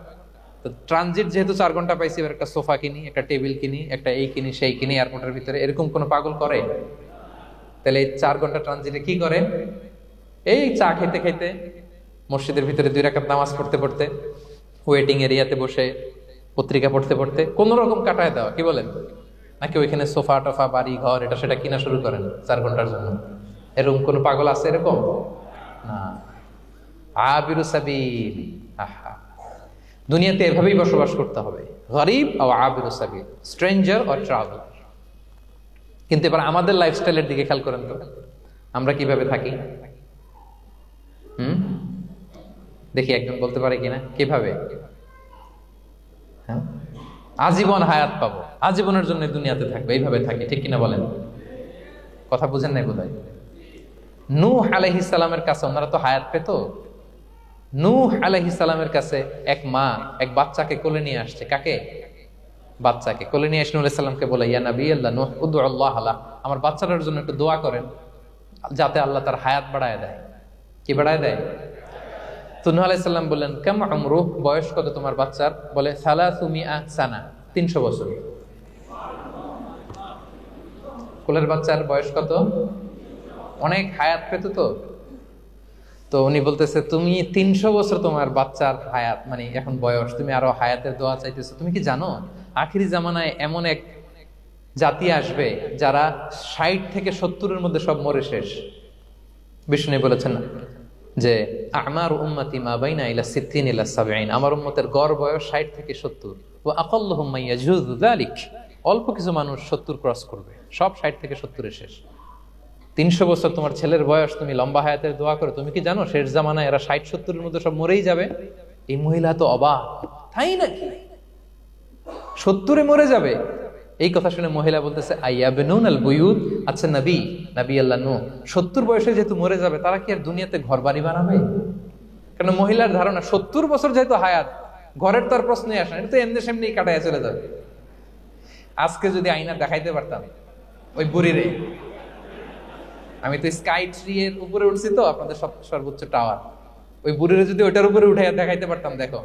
তো ট্রানজিট যেহেতু 4 ঘন্টা পাইছি, এবার একটা সোফা কিনি, একটা টেবিল কিনি, একটা এই কিনি সেই কিনি এয়ারপোর্টের ভিতরে, এরকম কোন পাগল করে? তাহলে এই 4 ঘন্টা ট্রানজিটে কি করে? এই চা খেতে খেতে, মসজিদের ভিতরে 2 রাকাত নামাজ পড়তে পড়তে, ওয়েটিং এরিয়াতে বসে পত্রিকা পড়তে পড়তে কোন রকম কাটায় দেওয়া। কি বলেন? নাকি ওইখানে সোফা টোফা বাড়ি ঘর এটা সেটা কিনা শুরু করেন 4 ঘন্টার জন্য? এরকম কোন পাগল আছে এরকম? না। আবিরু সাবিল, দুনিয়াতে এভাবেই বসবাস করতে হবে, গরীব ও আবিরু সাবিল, স্ট্রেঞ্জার অর ট্রাভেলার। কিন্তু এবার আমাদের লাইফস্টাইলের দিকে খেয়াল করেন তো, আমরা কিভাবে থাকি। দেখি একজন বলতে পারে কিনা কিভাবে। হ্যাঁ, আজীবন হায়াত পাবো, আজীবনের জন্য দুনিয়াতে থাকবে, এইভাবে থাকি, ঠিক কিনা বলেন? কথা বুঝেন নাই বোধহয়। নূহ আলাইহিস সালামের কাছে ওনারা তো হায়াত পেত। নূহ আলাইহিস সালামের কাছে এক মা এক বাচ্চাকে কোলে নিয়ে আসছে। কাকে? বাচ্চাকে কোলে নিয়ে এসে নূহ আলাইহিস সালামকে বলে, ইয়া নবী আল্লাহ নূহ উদউ আল্লাহ আলা, আমার বাচ্চাটার জন্য একটু দোয়া করেন যাতে আল্লাহ তার হায়াত বাড়ায় দেয়। কি বাড়ায় দেয়? তো নূহ আলাইহিস সালাম বললেন, কাম উমরুহ, বয়স কত তোমার বাচ্চার? বলে 300 সানা, 300 বছর। কোলের বাচ্চার বয়স কত? অনেক হায়াত পেত তো। তো উনি বলতেছে, তুমি 300 বছর তোমার বাচ্চার হায়াত, মানে এখন বয়স, তুমি আরো হায়াতের দোয়া চাইতেছো। তুমি কি জানো আখিরি জামানায় এমন এক জাতি আসবে যারা 60 থেকে 70-এর মধ্যে সব মরে শেষ। বিষ্ণু বলেছেন যে আমার উম্মতি মা বাইনা ইলা 60 ইলা 70, আমার উম্মতের গড় বয়স 60 থেকে 70। ওয়া আকাল্লুহুম মান ইয়াজুযু যালিক, অল্প কিছু মানুষ 70 ক্রস করবে, সব 60 থেকে 70-এ শেষ। 300 বছর তোমার ছেলের বয়স, তুমি লম্বা হায়াতের দোয়া করো, তুমি কি জানো শেষ জামানায় এরা 60-70-এর মধ্যে সব মরেই যাবে? এই মহিলা তো অবাক, তাই নাকি 70-এ মরে যাবে? এই কথা শুনে মহিলা বলতেছে, আইয়াবনুন আল বুয়ুত, আচ্ছা নবী আল্লাহ নূহ 70 বয়সে যেহেতু মরে যাবে, তারা কি আর দুনিয়াতে ঘর বাড়ি বানাবে? কারণ মহিলার ধারণা 70 বছর যেহেতু হায়াত, ঘরের তো আর প্রশ্নই আসে না, এটা তো এমনি সেমনি কাটাইয়া চলে যাবে। আজকে যদি আয়না দেখাইতে পারতাম ওই বুড়িরে, আমি তো স্কাই ট্রি এর উপরে উঠছি তো, আপনাদের সর্বোচ্চ টাওয়ার, ওই বুড়িরে যদি ওইটার উপরে উঠাইয়া দেখাইতে পারতাম, দেখো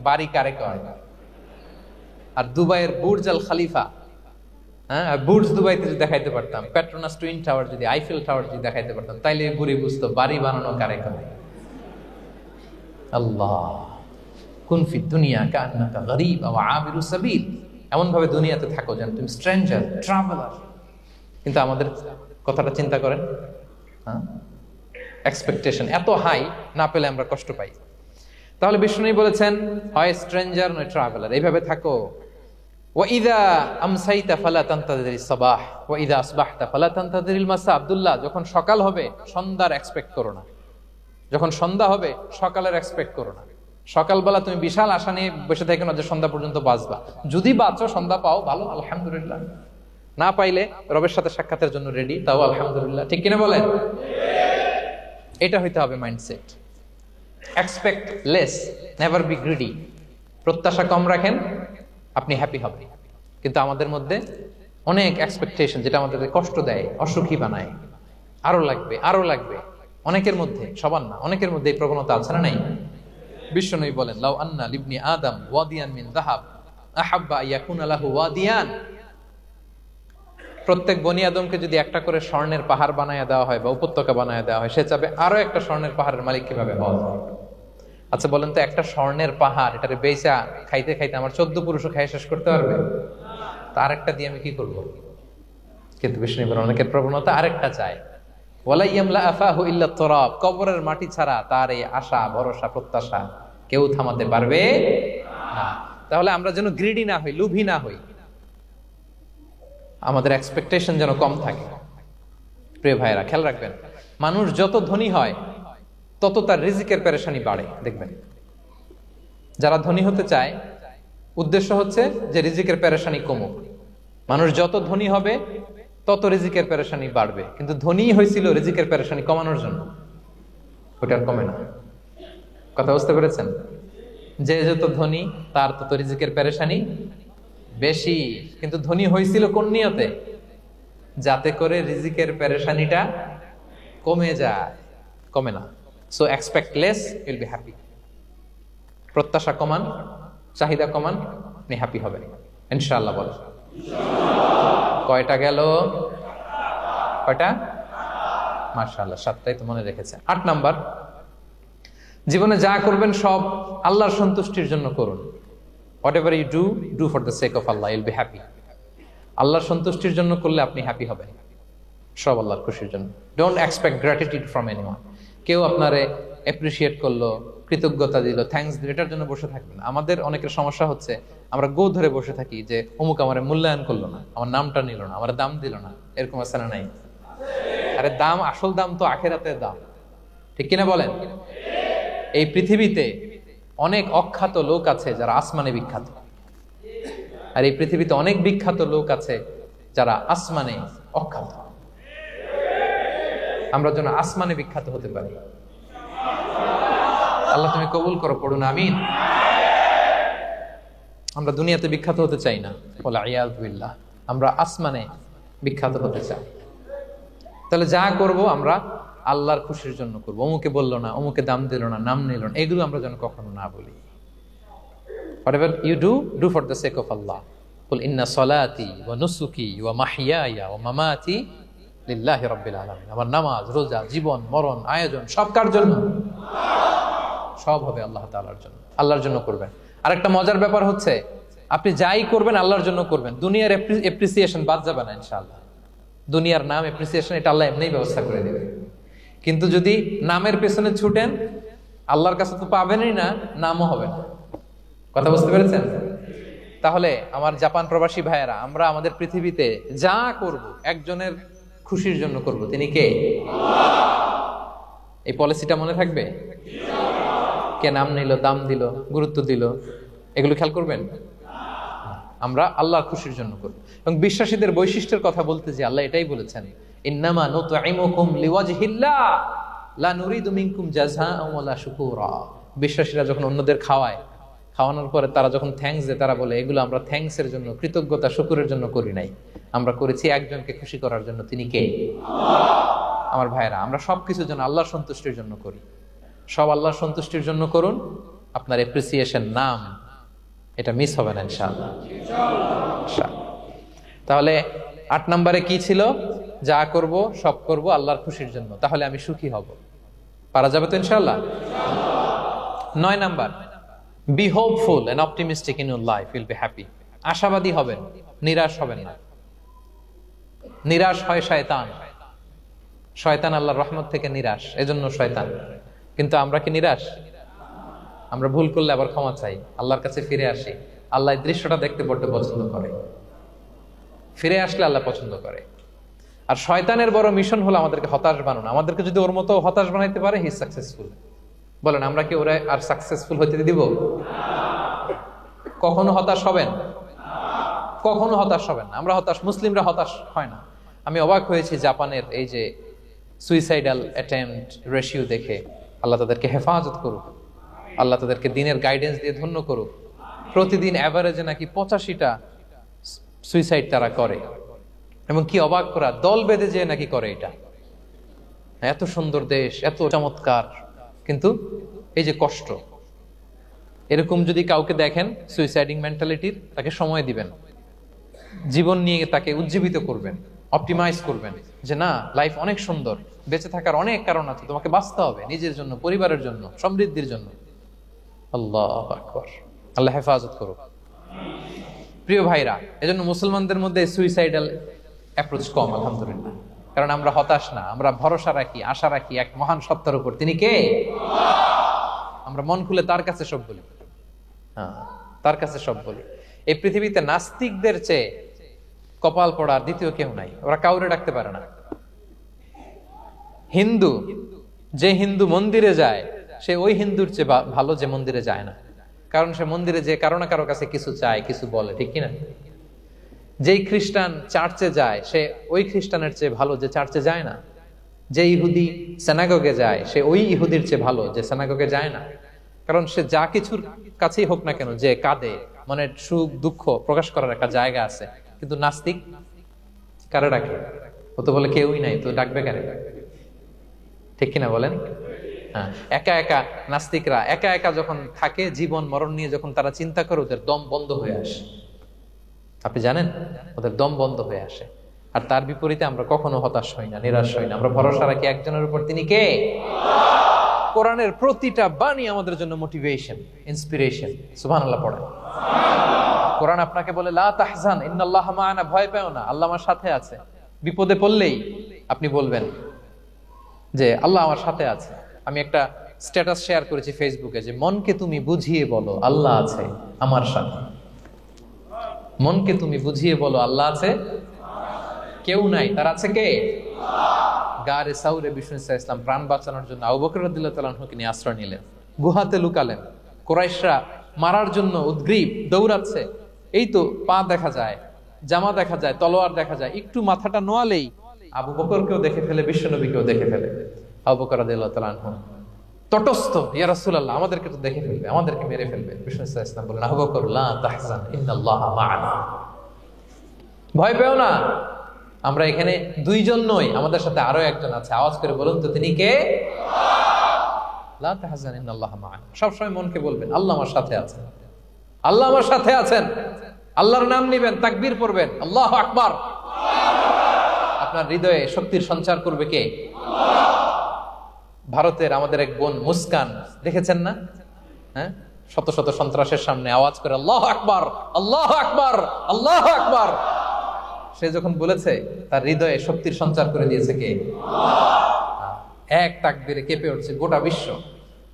বাড়ি কারে কয়। আর দুবাইয়ের বুর্জ আল খালিফা, হ্যাঁ, বুর্জ দুবাইতে যদি দেখাইতে পারতাম, পেট্রোনাস টুইন টাওয়ার যদি, আইফেল টাওয়ার যদি দেখাইতে পারতাম, তাইলে বুড়ি বুঝতো বাড়ি বানানো কারে কয়। আল্লাহ কুন ফি দুনিয়া কান্নাকা গরীব ওয়া আবিরু সাবিল, এমন ভাবে দুনিয়াতে থাকো যেন তুমি স্ট্রেঞ্জার, ট্রাভেলার। কিন্তু আমাদের কথাটা চিন্তা করেন, হ্যাঁ, এক্সপেকটেশন এত হাই, না পেলে আমরা কষ্ট পাই। তাহলে বিষ্ণু বলেছেন, হয় স্ট্রেঞ্জার নয় ট্রাভেলার, এইভাবে থাকো। ওয়াইদা আমসাইতা ফালা তানতাযিরিস সাবাহ ওয়াইদা আসবাহতা ফালা তানতাযিরিল মাসা। আব্দুল্লাহ, যখন সকাল হবে সন্ধ্যার এক্সপেক্ট করো না, যখন সন্ধ্যা হবে সকালের এক্সপেক্ট করো না। সকালবেলা তুমি বিশাল আশা নিয়ে বসে থাকো না যে সন্ধ্যা পর্যন্ত বাঁচবা। যদি বাঁচো, সন্ধ্যা পাও, ভালো, আলহামদুলিল্লাহ। না পাইলে রবের সাথে সাক্ষাতের জন্য রেডি, তাও আলহামদুলিল্লাহ। ঠিক কিনা বলেন? এটা হইতে হবে mindset. Expect less, never be greedy. প্রত্যাশা কম রাখেন, আপনি হ্যাপি হবেন। কিন্তু আমাদের মধ্যে অনেক এক্সপেকটেশন, যেটা আমাদের কষ্ট দেয়, অসুখী বানায়, আরো লাগবে আরো লাগবে। অনেকের মধ্যে, সবার না, অনেকের মধ্যে এই প্রবণতা আছে না নাই? বিশ্বনবী বলেন, লাউ আন্না লিবনি আদম ওয়াদিয়ান মিন যাহাব আহাব্বা ইয়াকুনা লাহু ওয়াদিয়ান। প্রত্যেক বনি আদমকে যদি একটা করে স্বর্ণের পাহাড় বানায় দেওয়া হয় বা উপত্যকা বানায় দেওয়া হয়, সে চাবে আরো একটা স্বর্ণের পাহাড়ের মালিক কিভাবে হওয়া যায়। আচ্ছা বলেন তো, একটা স্বর্ণের পাহাড়, এটারে বেচা খাইতে খাইতে আমার 14 পুরুষও খাই শেষ করতে পারবে? তা আরেকটা দিয়ে আমি কি করবো? কিন্তু বিষ্ণু বলেন, অনেকের প্রবণতা আরেকটা চায়। ওয়ালা ইয়ামলা আফাহু ইল্লা তুরাব, কবরের মাটি ছাড়া তার এই আশা ভরসা প্রত্যাশা কেউ থামাতে পারবে না। তাহলে আমরা যেন গ্রিডি না হই, লোভী না হই, আমাদের এক্সপেকটেশন যেন কম থাকে। প্রিয় ভাইরা, খেয়াল রাখবেন, মানুষ যত ধনী হয় তত তার রিজিকের পেরেশানি বাড়ে। দেখবেন, যারা ধনী হতে চায় উদ্দেশ্য হচ্ছে যে রিজিকের পেরেশানি কমুক। মানুষ যত ধনী হবে তত রিজিকের পেরেশানি বাড়বে, কিন্তু ধনী হয়েছিল রিজিকের পেরেশানি কমানোর জন্য, ওটা আর কমে না। কথা বুঝতে পেরেছেন? যে যত ধনী তার তত রিজিকের পেরেশানি বেশি। কিন্তু ধনী হয়েছিল কোন নিয়তে? যাতে করে রিজিকের পেরেশানিটা কমে যায়, কমে না। So expect less, will be happy. প্রত্যাশা কমান, চাহিদা কমান, আপনি হ্যাপি হবেন ইনশাআল্লাহ। বল কয়টা গেল? কয়টা? মাশাআল্লাহ, 7টাই তো মনে রেখেছেন। 8 নাম্বার, জীবনে যা করবেন সব আল্লাহর সন্তুষ্টির জন্য করুন। Whatever you do for the sake of Allah, you'll be happy. আল্লাহর সন্তুষ্টির জন্য করলে আপনি হ্যাপি হবেন, সব আল্লাহর খুশির জন্য। Don't expect gratitude from anyone. কেউ আপনারে অ্যাপ্রিশিয়েট করলো, কৃতজ্ঞতা দিল, থ্যাঙ্কস দিল, এটার জন্য বসে থাকবেন। আমাদের অনেকের সমস্যা হচ্ছে আমরা গো ধরে বসে থাকি যে অমুক আমার মূল্যায়ন করলো না, আমার নামটা নিল না, আমার দাম দিল না, এরকম আছে না নাই? আরে দাম, আসল দাম তো আখিরাতের দাম, ঠিক কিনা বলেন? এই পৃথিবীতে অনেক অখ্যাত লোক আছে যারা আসমানে বিখ্যাত, আর এই পৃথিবীতে অনেক বিখ্যাত লোক আছে যারা আসমানে অখ্যাত। আমরা যেন আসমানে বিখ্যাত হতে পারি। আল্লাহ তুমি কবুল করো, পড়ুন আমিন। আমরা দুনিয়াতে বিখ্যাত হতে চাই না, বলে আয়াযু বিল্লাহ, আমরা আসমানে বিখ্যাত হতে চাই। তাহলে যা করব আমরা আল্লাহর খুশির জন্য করবো। অমুকে বললো না, অমুকে দাম দিল না, নাম নিল না, এগুলো আমরা যেন কখনো না বলি। Whatever you do for the sake of Allah. قل إن صلاتي ونسكي ومحياي ومماتي لله رب العالمين. আমার নামাজ, রোজা, জীবন, মরণ, আয়োজন সব কার জন্য? সব হবে আল্লাহ তাআলার জন্য। আল্লাহর জন্য করবেন। আরেকটা মজার ব্যাপার হচ্ছে, আপনি যাই করবেন আল্লাহর জন্য করবেন। দুনিয়ার এপ্রিসিয়েশন বাদ যাবে না ইনশাআল্লাহ। দুনিয়ার নাম, এপ্রিসিয়েশন, এটা আল্লাহ এমনিই ব্যবস্থা করে দেবে। কিন্তু যদি নামের পেছনে ছুটেন, আল্লাহর কাছে তো পাবেনই না, নামও হবে না। কথা বুঝতে পেরেছেন? তাহলে আমার জাপান প্রবাসী ভাইয়েরা, আমরা আমাদের পৃথিবীতে যা করব একজনের খুশির জন্য করব। তিনি কে? এই পলিসিটা মনে থাকবে? কে নাম নিল, দাম দিল, গুরুত্ব দিল, এগুলো খেয়াল করবেন। আমরা আল্লাহর খুশির জন্য করব। এবং বিশ্বাসীদের বৈশিষ্ট্যের কথা বলতে যে আল্লাহ এটাই বলেছেন, ইন্নামা নুতঈমুকুম লিওয়াজহিল্লাহ লা নুরিদু মিনকুম জাযাআন ওয়ালা শুকুরা। বিশ্বাসীরা যখন অন্যদের খাওয়ানোর পরে তারা যখন থ্যাঙ্কস দেয়, তারা বলে এগুলো আমরা থ্যাঙ্কসের জন্য, কৃতজ্ঞতা, শুকরের জন্য করি নাই, আমরা করেছি একজনকে খুশি করার জন্য। তিনি কে? আমার ভাইরা, আমরা সবকিছু যেন আল্লাহর সন্তুষ্টির জন্য করি। সব আল্লাহর সন্তুষ্টির জন্য করুন। আপনার এপ্রিসিয়েশন, নাম, এটা মিস হবে না ইনশাআল্লাহ। তাহলে 8 নম্বরে কি ছিল? যা করব সব করব আল্লাহর খুশির জন্য, তাহলে আমি সুখী হব। পারা যাবে তো ইনশাআল্লাহ? 9 number, be hopeful and optimistic in your life, will be happy. আশাবাদী হবেন, নিরাশ হবেন না। নিরাশ হয় শয়তান। শয়তান আল্লাহর রহমত থেকে নিরাশ, এজন্য শয়তান। কিন্তু আমরা কি নিরাশ? আমরা ভুল করলে আবার ক্ষমা চাই, আল্লাহর কাছে ফিরে আসি। আল্লাহ এই দৃশ্যটা দেখতে বড্ড পছন্দ করে। ফিরে আসলে আল্লাহ পছন্দ করে। আর শয়তানের বড় মিশন হলো আমাদেরকে হতাশ বানানো। আমাদেরকে যদি ওর মতো হতাশ বানাইতে পারে, হি সাকসেসফুল। বলেন, আমরা কি ওরা আর সাকসেসফুল হতে দিব? কখনো হতাশ হবেন? কখনো হতাশ হবেন না। আমরা হতাশ, মুসলিমরা হতাশ হয় না। আমি অবাক হয়েছি জাপানের এই যে সুইসাইডাল অ্যাটেম্পট রেশিও দেখে। আল্লাহ তাদেরকে হেফাজত করুক, আল্লাহ তাদেরকে দিনের গাইডেন্স দিয়ে ধন্য করুক। প্রতিদিন অ্যাভারেজে নাকি 85টা সুইসাইড তারা করে, এবং কি অবাক করা, দল বেঁধে যেয়ে নাকি করে। এটা এত সুন্দর দেশ, এত চমৎকার, কিন্তু এই যে কষ্ট। এরকম যদি কাউকে দেখেন সুইসাইডিং মেন্টালিটির, তাকে সময় দিবেন, জীবন নিয়ে তাকে উজ্জীবিত করবেন, অপটিমাইজ করবেন যে না, লাইফ অনেক সুন্দর, বেঁচে থাকার অনেক কারণ আছে, তোমাকে বাঁচতে হবে নিজের জন্য, পরিবারের জন্য, সমৃদ্ধির জন্য। আল্লাহু আকবার। আল্লাহ হেফাজত করুক। প্রিয় ভাইরা, এজন্য মুসলমানদের মধ্যে সুইসাইডাল অ্যাপ্রোচ কম, আলহামদুলিল্লাহ। কারণ আমরা হতাশ না, আমরা ভরসা রাখি, আশা রাখি এক মহান সত্তার উপর। তিনি কে? আমরা মন খুলে তার কাছে সব বলি। হ্যাঁ, তার কাছে সব বলি। এই পৃথিবীতে নাস্তিকদের চেয়ে কপাল পড়ার দ্বিতীয় কেউ নাই। ওরা কাউরে ডাকতে পারে না। হিন্দু, যে হিন্দু মন্দিরে যায়, সে ওই হিন্দুর চেয়ে ভালো যে মন্দিরে যায় না। কারণ সে মন্দিরে যে কারো না কারো কাছে কিছু চায়, কিছু বলে, ঠিক কিনা? যেই খ্রিস্টান চার্চে যায়, সে ওই খ্রিস্টানের চেয়ে ভালো যে চার্চে যায় না। যে ইহুদি সিনাগগে যায়, সে ওই ইহুদির চেয়ে ভালো যে সিনাগগে যায় না। কারণ সে যা কিছুর কাছেই হোক না কেন, যে কাঁদে, মনের সুখ দুঃখ প্রকাশ করার একটা জায়গা আছে। কিন্তু নাস্তিক কারে ডাকে? ও তো বলে কেউই নাই, তো ডাকবে কারে? ঠিক কিনা বলেন? হ্যাঁ, একা একা নাস্তিকরা একা একা যখন থাকে, জীবন মরণ নিয়ে যখন তারা চিন্তা করে, ওদের দম বন্ধ হয়ে আসে। আপনি জানেন, ওদের দম বন্ধ হয়ে আসে। আর তার বিপরীতে আমরা কখনো হতাশ হই না, নিরাশ হই না। আমরা ভরসা রাখি একজনের উপর। তিনি কে? কোরআনের প্রতিটা বাণী আমাদের জন্য মোটিভেশন, ইন্সপিরেশন। সুবহানাল্লাহ পড়েন। কোরআন আপনাকে বলে লা তাহজান ইন্নাল্লাহা মা'ানা, ভয় পেও না, আল্লাহ আমার সাথে আছে। বিপদে পড়লেই আপনি বলবেন যে আল্লাহ আমার সাথে আছে। আমি একটা স্ট্যাটাস শেয়ার করেছি ফেসবুকে যে মনকে তুমি বুঝিয়ে বলো আল্লাহ আছে আমার সাথে। মনকে তুমি বুঝিয়ে বলো আল্লাহ আছে, কেউ নাই, তার আছে কে? গারে সাউরে বিষ্ণু ইসলাম প্রাণ বাঁচানোর জন্য আবু বকর রাদিয়াল্লাহু তাআলা আনহুকে নিয়ে আশ্রয় নিলেন, গুহাতে লুকালেন। কুরাইশরা মারার জন্য উদ্গ্রীব, দৌড়াচ্ছে। এই তো পা দেখা যায়, জামা দেখা যায়, তলোয়ার দেখা যায়, একটু মাথাটা নোয়ালেই আবু বকরকেও দেখে ফেলে, বিশ্বনবীকেও দেখে ফেলে। আবু বকর রাদিয়াল্লাহু তাআলা আনহু তটস্থ, ইয়া রাসূলুল্লাহ আমাদেরকে তো দেখে ফেলবে, আমাদেরকে মেরে ফেলবে। বিষ্ণু ইসলাম বললেন, আবু বকর লা তাহজান ইন্নাল্লাহা মা'ানা, ভয় পেও না, আমরা এখানে দুইজন নই, আমাদের সাথে আরো একজন আছে। আওয়াজ করে বলুন তো তিনি কে? লা তাহজান ইন্নাল্লাহা মা'ানা। সবসময় মনকে বলবেন আল্লাহ আমার সাথে আছেন, আল্লাহ আমার সাথে আছেন। আল্লাহর নাম নিবেন, তাকবীর পড়বেন, আল্লাহু আকবার। আপনার হৃদয়ে শক্তির সঞ্চার করবে কে? ভারতের আমাদের এক বোন মুস্কান, দেখেছেন না? হ্যাঁ, শত শত সন্ত্রাসের সামনে আওয়াজ করে আল্লাহু আকবার, আল্লাহু আকবার, আল্লাহু আকবার। সে যখন বলেছে, তার হৃদয়ে শক্তির সঞ্চার করে দিয়েছে কে? এক তাকবীরে কেঁপে উঠছে গোটা বিশ্ব।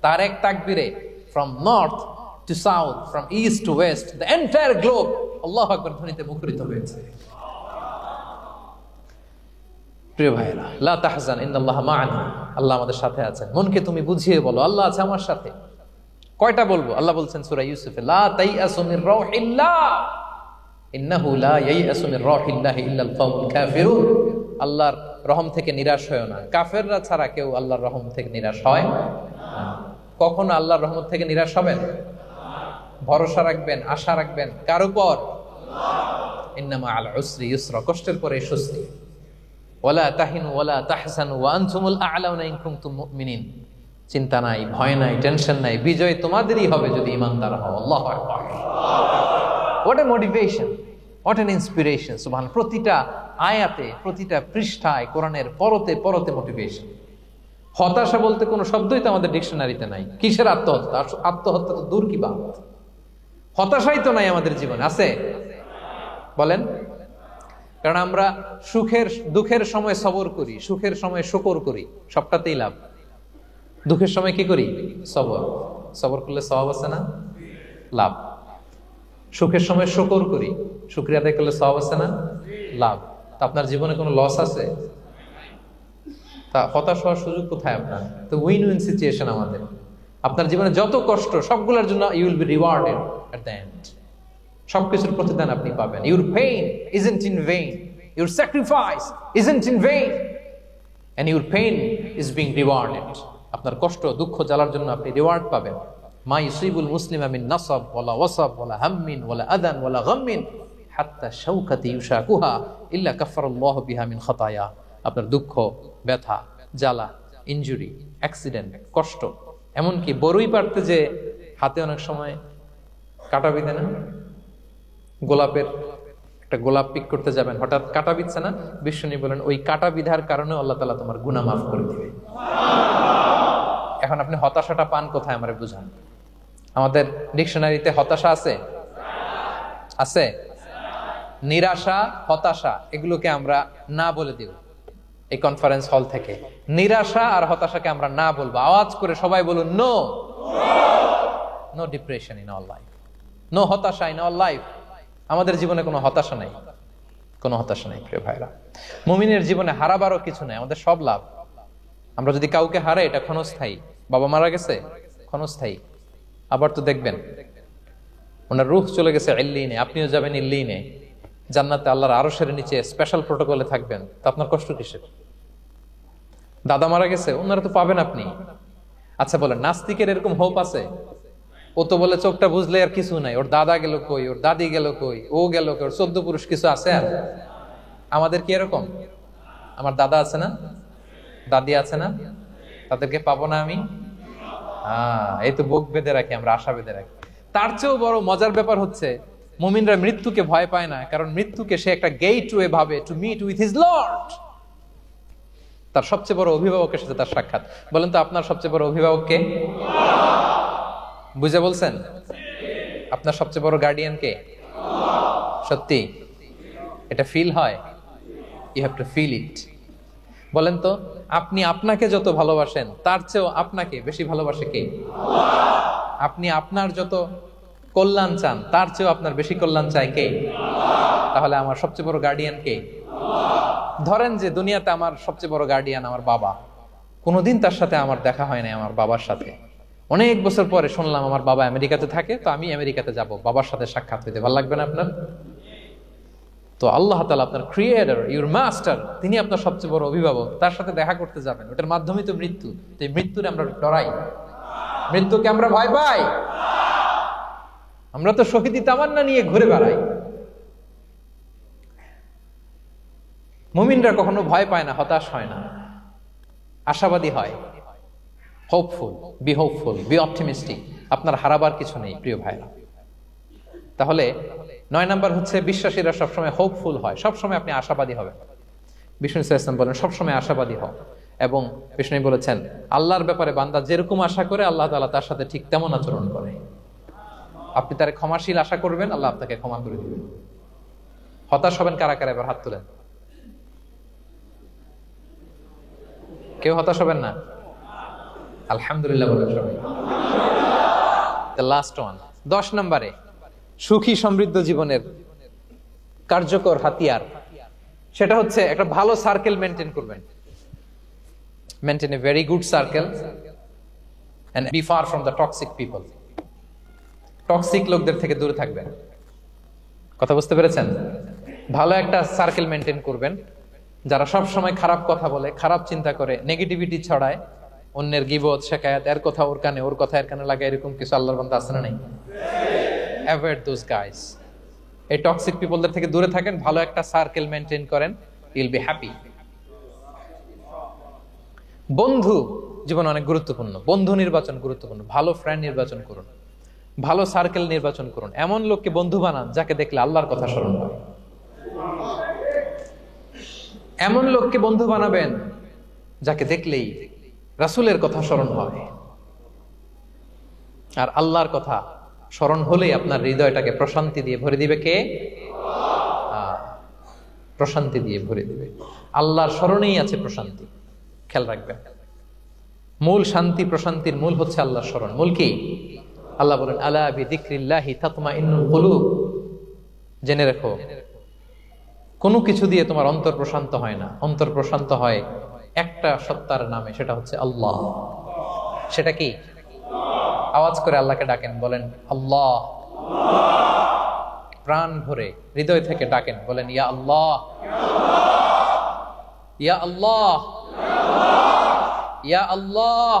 তার এক তাকবীরে from north to south, from east to west, the entire globe আল্লাহু আকবার ধ্বনিতে মুখরিত হয়েছে। প্রিয় ভাইরা, লা তাহজান ইন্নাল্লাহা মা'ানা, আল্লাহ আমাদের সাথে আছেন। মনকে তুমি বুঝিয়ে বলো আল্লাহ আছে আমার সাথে। কয়টা বলবো? আল্লাহ বলছেন সূরা ইউসুফে, লা তাইয়াসু মির রাউহিল্লাহ ইন্নাহু লা ইয়াইয়াসু মির রাউহিল্লাহি ইল্লাল কওমুল কাফিরুন। আল্লাহর রহম থেকে নিরাশ হয়ো না, কাফেররা ছাড়া কেউ আল্লাহর রহম থেকে নিরাশ হয় না। কখনো আল্লাহর রহমত থেকে নিরাশ হবেন? ভরসা রাখবেন, আশা রাখবেন কার উপর? ইন্নামা আল উসরি ইউসরা, কষ্টের পরে স্বস্তি। ওয়ালা তাহিনু ওয়ালা তাহজানু ওয়া আনতুমুল আ'লাউনা ইন কুনতুম মুমিনিন। চিন্তা নাই, ভয় নাই, টেনশন নাই, বিজয় তোমাদেরই হবে যদি ঈমানদার হও। আল্লাহু আকবার। What a motivation, what an inspiration. সুবহানাল্লাহ। প্রতিটা আয়াতে, প্রতিটা পৃষ্ঠায় কোরআনের পরতে পরতে মোটিভেশন। হতাশা বলতে কোনো শব্দই তো আমাদের ডিকশনারিতে নাই। কিসের আত্মহত্যা? আত্মহত্যা তো দূর কি বাত, হতাশাই তো নাই আমাদের জীবনে। আছে? বলেন। কারণ আমরা দুঃখের সময় সবর করি, সুখের সময় শুকর করি, সবটাতেই লাভ। দুঃখের সময় কি করি? সবর করলে সওয়াব আছে না? লাভ। সুখের সময় শুকর করি, শুকরিয়া আদায় করলে সওয়াব আছে না? লাভ। তা আপনার জীবনে কোনো লস আছে? তা হতাশ হওয়ার সুযোগ কোথায় আপনার? তো উইন উইন সিচুয়েশন আমাদের। আপনার জীবনে যত কষ্ট, সবগুলোর জন্য you will be rewarded at the end. সবকিছুর প্রতিদান আপনি পাবেন। Your pain isn't in vain, your sacrifice isn't in vain, and your pain is being rewarded. আপনার কষ্ট, দুঃখ জ্বালার জন্য আপনি রিওয়ার্ড পাবেন। মা ইউসিবুল মুসলিমা মিন নাসাব ওয়ালা ওয়াসাব ওয়ালা হাম্মিন ওয়ালা আদান ওয়ালা গাম্মিন হাত্তা শাওকাতি ইউশাকুহা ইল্লা কাফারাল্লাহু বিহা মিন খাতায়া। আপনার দুঃখ, ব্যথা, জ্বালা, ইনজুরি, অ্যাক্সিডেন্ট, কষ্ট, এমনকি বড়ই পারতে যে হাতে অনেক সময় কাটা বিঁধে না, গোলাপের একটা গোলাপ পিক করতে যাবেন, হঠাৎ কাটা বিঁধছে না, বিষ্ণু বলেন ওই কাটা বিধার কারণে আল্লাহ তাআলা তোমার গুনাহ মাফ করে দিবে। এখন আপনি হতাশাটা পান কোথায় আমারে বুঝান। আমাদের ডিকশনারিতে হতাশা আছে? আছে? নিরাশা, হতাশা এগুলোকে আমরা না বলে দিব এই কনফারেন্স হল থেকে। নিরাশা আর হতাশাকে আমরা না বলবো। আওয়াজ করে সবাই বলুন, no no depression in our life, no হতাশা ইন আওয়ার লাইফ। আমাদের জীবনে কোনো হতাশা নাই, কোনো হতাশা নাই। প্রিয় ভাইরা, মুমিনের জীবনে হারাবারও কিছু নাই, আমাদের সব লাভ। আমরা যদি কাউকে হারাই এটা ক্ষণস্থায়ী। বাবা মারা গেছে, ক্ষণস্থায়ী। আবার তো দেখবেন ওনার রূহ চলে গেছে ইল্লিনে, আপনিও যাবেন ইল্লিনে, জান্নাতে আল্লাহর আরশের নিচে স্পেশাল প্রটোকলে থাকবেন। তো আপনার কষ্ট কিসের? দাদা মারা গেছে, ওনারা তো পাবেন আপনি। আচ্ছা বলেন, নাস্তিকের এরকম হোপ আছে? ও তো বলে চোখটা বুঝলে আর কিছু নাই, ওর দাদা গেল কই, ওর দাদি গেল কই, ও গেল কই, ওর 14 পুরুষ কিছু আছে? আর আমাদের কি এরকম? আমার দাদা আছে না, দাদি আছে না, তাদেরকে পাবো না আমি? এই তো বুক বেঁধে রাখি আমরা, আশা বেঁধে রাখি। তার চেয়েও বড় মজার ব্যাপার হচ্ছে মুমিনরা মৃত্যুকে ভয় পায় না, কারণ মৃত্যুকে সে একটা গেটওয়ে ভাবে to meet with his lord. তার সবচেয়ে বড় অভিভাবকের সাথে তার সাক্ষাৎ। বলেন তো আপনার সবচেয়ে বড় অভিভাবক কে? বুঝে বলছেন? আপনার সবচেয়ে বড় গার্ডিয়ান কে? সত্যি এটা ফিল হয়? You have to feel it. বলেন তো, আপনি আপনাকে যত ভালোবাসেন তার চেয়েও আপনাকে বেশি ভালোবাসে কে? আপনি আপনার যত কল্যাণ চান তার চেয়েও আপনার বেশি কল্যাণ চায় কে? তাহলে আমার সবচেয়ে বড় গার্ডিয়ান কে? ধরেন যে দুনিয়াতে আমার সবচেয়ে বড় গার্ডিয়ান আমার বাবা, কোনোদিন তার সাথে আমার দেখা হয় নাই আমার বাবার সাথে। অনেক বছর পরে শুনলাম আমার বাবা আমেরিকাতে থাকে, তো আমি আমেরিকাতে যাব বাবার সাথে সাক্ষাৎ হইতে। ভালো লাগবে না আপনার? তো আল্লাহ তাআলা আপনার ক্রিয়েটর, ইউর মাস্টার, তিনি আপনার সবচেয়ে বড় অভিভাবক, তার সাথে দেখা করতে যাবেন, ওটার মাধ্যমেই তো মৃত্যু। তো এই মৃত্যুরে আমরা ডরাই, মৃত্যুকে আমরা ভয় পাই। আমরা তো শহীদি তামান্না নিয়ে ঘুরে বেড়াই। মুমিনরা কখনো ভয় পায় না, হতাশ হয় না, আশাবাদী হয়। Hopeful, B optimistic. আপনার হারাবার কিছু নেই প্রিয় ভাইরা। তাহলে 9 নাম্বার হচ্ছে বিশ্বাসীরা সবসময় হোপফুল হয়, সবসময় আপনি আশাবাদী হবেন। বিষ্ণু ইসলাম বলেন সবসময় আশাবাদী হও, এবং বিষ্ণু বলেছেন আল্লাহর ব্যাপারে বান্দা যেরকম আশা করে আল্লাহ তাআলা তার সাথে ঠিক তেমন আচরণ করে। আপনি তার ক্ষমাশীল আশা করবেন, আল্লাহ আপনাকে ক্ষমা করে দিবেন। হতাশ হবেন কারা কারা? এবার হাত তুলেন। কেউ হতাশ হবেন না? আলহামদুলিল্লাহ বলেন সবাই। দ্য লাস্ট ওয়ান, 10 নম্বরে সুখী সমৃদ্ধ জীবনের কার্যকর হাতিয়ার, সেটা হচ্ছে একটা ভালো সার্কেল মেনটেন করবেন। Maintain a very good circle and be far from the toxic people. Toxic লোকদের থেকে দূরে থাকবেন। কথা বুঝতে পেরেছেন? ভালো একটা সার্কেল মেনটেন করবেন, যারা সব সময় খারাপ কথা বলে, খারাপ চিন্তা করে, নেগেটিভিটি ছড়ায়, অন্যের গীবত শিকায়াত, এর কথা ওর কানে, ওর কথা এর কানে লাগে, এরকম কিছু আল্লাহর বান্দা আছে না নাই? Avoid those guys. এই টক্সিক পিপলদের থেকে দূরে থাকেন, ভালো একটা সার্কেল মেনটেন করেন, ইউল বি হ্যাপি। বন্ধু জীবন অনেক গুরুত্বপূর্ণ, বন্ধু নির্বাচন গুরুত্বপূর্ণ। ভালো ফ্রেন্ড নির্বাচন করুন, ভালো সার্কেল নির্বাচন করুন, এমন লোককে বন্ধু বানান যাকে দেখলে আল্লাহর কথা স্মরণ হয়। এমন লোককে বন্ধু বানাবেন যাকে দেখলেই রাসূলের কথা স্মরণ হয়। আর আল্লাহর কথা স্মরণ হলেই আপনার হৃদয়টাকে প্রশান্তি দিয়ে ভরে দিবে কে? প্রশান্তি দিয়ে ভরে দিবে। আল্লাহর স্মরণেই আছে প্রশান্তি, খেয়াল রাখবেন। মূল শান্তি প্রশান্তির মূল হচ্ছে আল্লাহর স্মরণ। মূল কি? আল্লাহ বলেন আলা বিযিকরিল্লাহি তাতমাইন্নুল কুলুব। জেনে রেখো, কোনো কিছু দিয়ে তোমার অন্তর প্রশান্ত হয় না, অন্তর প্রশান্ত হয় একটা সত্তার নামে, সেটা হচ্ছে আল্লাহ। সেটা কি? আওয়াজ করে আল্লাহকে ডাকেন, বলেন আল্লাহ। প্রাণ ভরে হৃদয় থেকে ডাকেন, বলেন ইয়া আল্লাহ, ইয়া আল্লাহ, ইয়া আল্লাহ।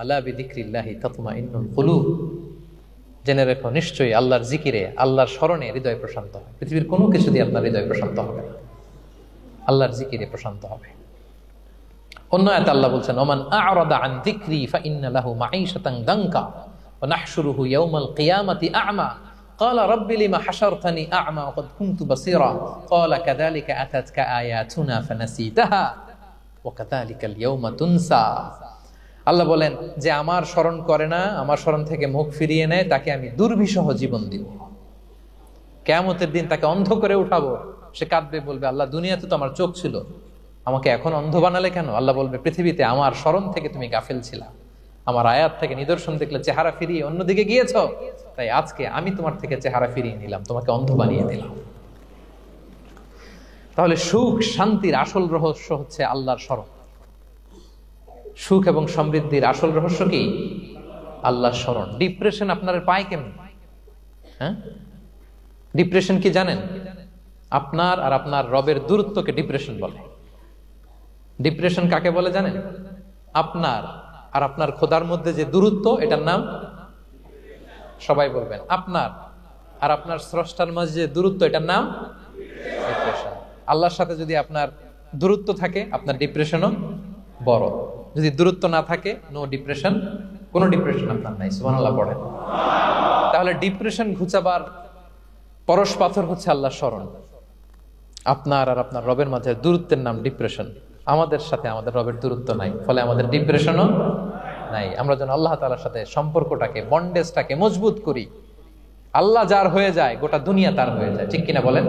আলা বিযিকরিল্লাহি তাতমাইন্নুল কুলুব। জেনে রেখো, নিশ্চয়ই আল্লাহর জিকিরে, আল্লাহর স্মরণে হৃদয় প্রশান্ত হয়। পৃথিবীর কোনো কিছু দিয়ে আপনার হৃদয় প্রশান্ত হবে না, আল্লাহর জিকিরে প্রশান্ত হবে। অন্য আয়াতে আল্লাহ বলছেন ওমান আ'রাদা আন যিকরি ফাইন্না লাহু মাঈশাতান দানকা ওয়া নাহশুরুহু ইয়াওমাল কিয়ামাতি আ'মা ক্বালা রাব্বি লিমা হাশারতানি আ'মা ওয়া ক্বাদ কুনতু বাসীরা ক্বালা কাযালিকা আতাতকা আয়াতুনা ফানাসিতাহা ওয়া কাযালিকাল ইয়াওমা তুনসা। আল্লাহ বলেন যে আমার স্মরণ করে না, আমার স্মরণ থেকে মুখ ফিরিয়ে নেয়, তাকে আমি দুর্বিষহ জীবন দিব। কিয়ামতের দিন তাকে অন্ধ করে উঠাবো, সে কাঁদবে, বলবে আল্লাহ দুনিয়াতে তো আমার চোখ ছিল, আমাকে এখন অন্ধ বানালে কেন? আল্লাহ বলবে পৃথিবীতে আমার স্মরণ থেকে তুমি গাফেল ছিলা, আমার আয়াত থেকে নিদর্শন দেখলে চেহারা ফিরিয়ে অন্যদিকে গিয়েছ, তাই আজকে আমি তোমার থেকে চেহারা ফিরিয়ে নিলাম, তোমাকে অন্ধ বানিয়ে দিলাম। তাহলে সুখ শান্তির আসল রহস্য হচ্ছে আল্লাহর স্মরণ। সুখ এবং সমৃদ্ধির আসল রহস্য কি? আল্লাহর স্মরণ। ডিপ্রেশন আপনার পায় কেমন? হ্যাঁ, ডিপ্রেশন কি জানেন? আপনার আর আপনার রবের দূরত্বকে ডিপ্রেশন বলে। ডিপ্রেশন কাকে বলে জানেন? আপনার আর আপনার খোদার মধ্যে যে দূরত্ব, এটার নাম, সবাই বলবেন, আপনার আর আপনার স্রষ্টার মাঝে যে দূরত্ব, এটার নাম ডিপ্রেশন। আল্লাহর সাথে যদি আপনার দূরত্ব থাকে, আপনার ডিপ্রেশনও বড়। যদি দূরত্ব না থাকে, নো ডিপ্রেশন, কোনো ডিপ্রেশন আপনার নাই। সুবহানাল্লাহ পড়েন। তাহলে ডিপ্রেশন ঘুচাবার পরশ পাথর হচ্ছে আল্লাহর স্মরণ। আপনার আর আপনার রবের মাঝে দূরত্বের নাম ডিপ্রেশন। আমাদের সাথে আমাদের রবের দূরত্ব নাই, ফলে আমাদের ডিপ্রেশনও নাই। আমরা যেন আল্লাহ তাআলার সাথে সম্পর্কটাকে, বন্ডেজটাকে মজবুত করি। আল্লাহ যার হয়ে যায়, গোটা দুনিয়া তার হয়ে যায়। ঠিক কিনা বলেন?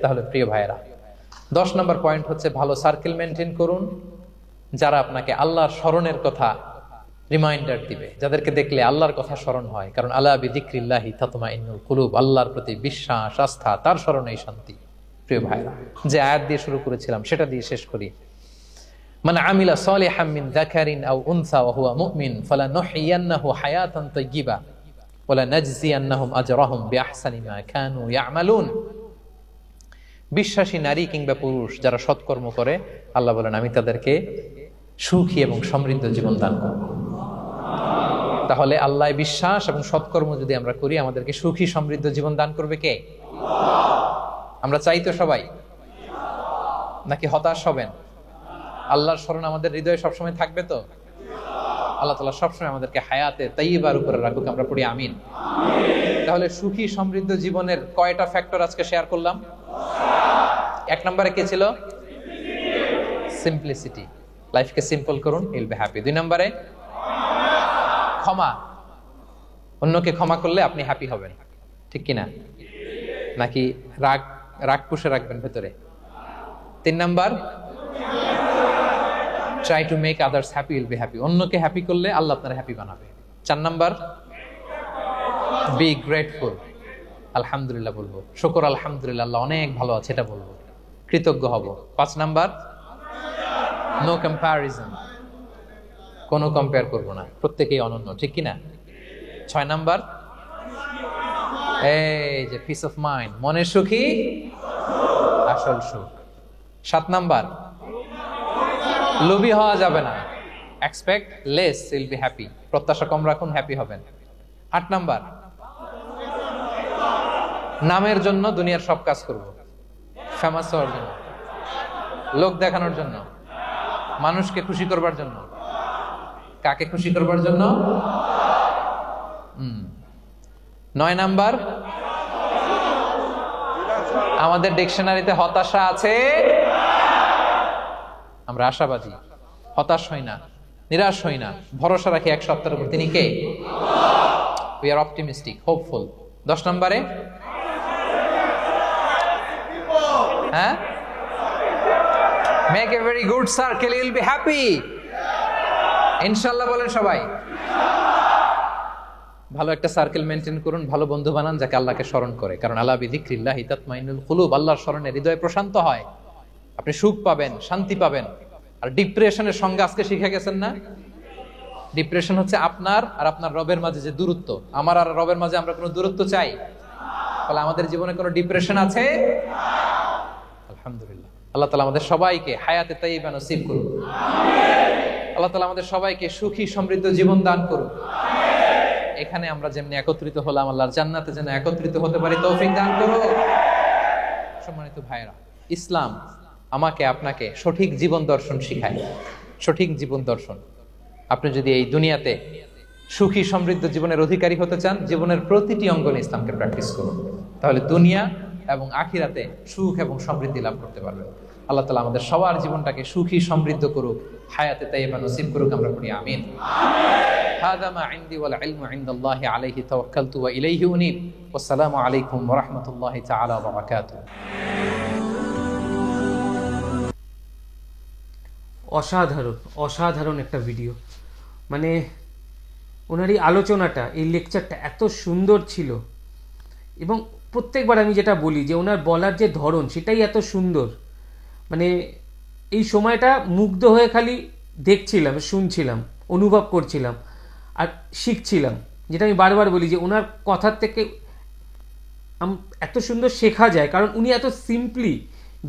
তাহলে প্রিয় ভাইয়েরা, 10 নম্বর পয়েন্ট হচ্ছে ভালো সার্কেল মেনটেন করুন, যারা আপনাকে আল্লাহর স্মরণের কথা রিমাইন্ডার দিবে, যাদেরকে দেখলে আল্লাহর কথা স্মরণ হয়। কারণ আলা বিযিকরিল্লাহি তাতমাইন্নুল কুলুব, আল্লাহর প্রতি বিশ্বাস, আস্থা, তার স্মরণেই শান্তি। প্রিয় ভাইরা, যে আয়াত দিয়ে শুরু করেছিলাম সেটা দিয়ে শেষ করি। মান আমিলা সালিহাম মিন যাকারিন আও উনসা ওয়া হুয়া মুমিন ফালানুহইয়ান্নাহু হায়াতান তাইয়্যিবা ওয়া লানাজজিয়ান্নাহুম আজরাহুম বিআহসানি মা কানু ইয়ামালুন। বিশ্বাসী নারী কিংবা পুরুষ যারা সৎকর্ম করে, আল্লাহ বলেন আমি তাদেরকে সুখী এবং সমৃদ্ধ জীবন দান করব। তাহলে আল্লাহ বিশ্বাস এবং সৎকর্ম যদি আমরা করি, আমাদেরকে সুখী সমৃদ্ধ জীবন দান করবে কে? আমরা চাই তো সবাই, নাকি হতাশ হবেন? আল্লাহর স্মরণ আমাদের হৃদয়ে সবসময় থাকবে তো? আল্লাহ তাআলা সবসময় আমাদেরকে হায়াতে তাইয়্যিবার উপরে রাখুক, আমরা পড়ি আমিন। তাহলে সুখী সমৃদ্ধ জীবনের কয়টা ফ্যাক্টর আজকে শেয়ার করলাম? 1 নম্বরে কে ছিল? সিম্পলিসিটি, লাইফকে সিম্পল করুন, ইউল বি হ্যাপি। 2 নম্বরে ক্ষমা, অন্যকে ক্ষমা করলে আপনি হ্যাপি হবেন, ঠিক কিনা? নাকি রাগ পুষে রাখবেন ভেতরে? 3 number try to make others happy, will be happy, অন্যকে হ্যাপি করলে আল্লাহ আপনার হ্যাপি বানাবে। 4 নাম্বার বি গ্রেটফুল, আলহামদুলিল্লাহ বলবো, শুকর আলহামদুলিল্লাহ, আল্লাহ অনেক ভালো আছে এটা বলবো, কৃতজ্ঞ হব। 5 নাম্বার নো কম্প্যারিজন, কোনো কম্পেয়ার করব না, প্রত্যেকেই অনন্য, ঠিক কিনা? 6 নাম্বার এই যে পিস অফ মাইন্ড, মনের সুখী আসল সুখ। 7 নাম্বার লোভী হওয়া যাবে না, expect less, will be happy, প্রত্যাশা কম রাখুন, হ্যাপি হবেন। 8 নাম্বার নামের জন্য দুনিয়ার সব কাজ করব, ফেমাস হওয়ার জন্য, লোক দেখানোর জন্য, মানুষকে খুশি করবার জন্য। কাকে খুশি করবার জন্য? 9 নাম্বার আমাদের ডিকশনারিতে হতাশা আছে, আমরা আশাবাদী, হতাশ হই না, নিরাশ হই না, ভরসা রাখি এক সত্তার উপর, তিনি কে? We are optimistic, hopeful. 10 নম্বরে হ্যাঁ, make a very good circle, you'll be happy, ইনশাআল্লাহ বলেন সবাই। ভালো একটা সার্কেল মেনটেন করুন, ভালো বন্ধু বানান যাকে আল্লাহকে স্মরণ করে, কারণ আলা বিযিকরিল্লাহি তাতমাইন্নুল কুলুব, আল্লাহর স্মরণে হৃদয় প্রশান্ত হয়, আপনি সুখ পাবেন, শান্তি পাবেন। আর ডিপ্রেশনের সঙ্গে আজকে শিখে গেছেন না, ডিপ্রেশন হচ্ছে আপনার আর আপনার রবের মাঝে যে দূরত্ব। আমার আর রবের মাঝে আমরা কোনো দূরত্ব চাই? তাহলে আমাদের জীবনে কোনো ডিপ্রেশন আছে? আলহামদুলিল্লাহ, আল্লাহ তাআলা আমাদের সবাইকে হায়াতে তাইয়্যিবা নসিব করুন, আল্লাহ তাআলা আমাদের সবাইকে সুখী সমৃদ্ধ জীবন দান করুন। এখানে আমরা যেমনি একত্রিত হলাম, আল্লাহর জান্নাতে যেন একত্রিত হতে পারি তৌফিক দান করুন। সম্মানিত ভাইরা, ইসলাম আমাকে আপনাকে সঠিক জীবন দর্শন শিখায়, সঠিক জীবন দর্শন। আপনি যদি এই দুনিয়াতে সুখী সমৃদ্ধ জীবনের অধিকারী হতে চান, জীবনের প্রতিটি অঙ্গনে ইসলামকে প্র্যাকটিস করুন, তাহলে দুনিয়া এবং আখিরাতে সুখ এবং সমৃদ্ধি লাভ করতে পারবেন। আল্লাহ তাআলা আমাদের সবার জীবনটাকে সুখী সমৃদ্ধ করুক, হায়াতে তাইয়্যিবা নসিব করুক, আমরা পড়ি আমিন। হাযা মা ইনদি ওয়াল ইলমু ইনদাল্লাহি আলাইহি তাওয়াক্কালতু ওয়া ইলাইহি উনীব। ওয়াসসালামু আলাইকুম ওয়া রাহমাতুল্লাহি তাআলা ওয়া বারাকাতুহু। অসাধারণ অসাধারণ একটা ভিডিও, মানে ওনার এই আলোচনাটা, এই লেকচারটা এত সুন্দর ছিল, এবং প্রত্যেকবার আমি যেটা বলি যে ওনার বলার যে ধরন সেটাই এত সুন্দর। মানে এই সময়টা মুগ্ধ হয়ে খালি দেখছিলাম, শুনছিলাম, অনুভব করছিলাম আর শিখছিলাম। যেটা আমি বারবার বলি যে ওনার কথার থেকে এত সুন্দর শেখা যায়, কারণ উনি এত সিম্পলি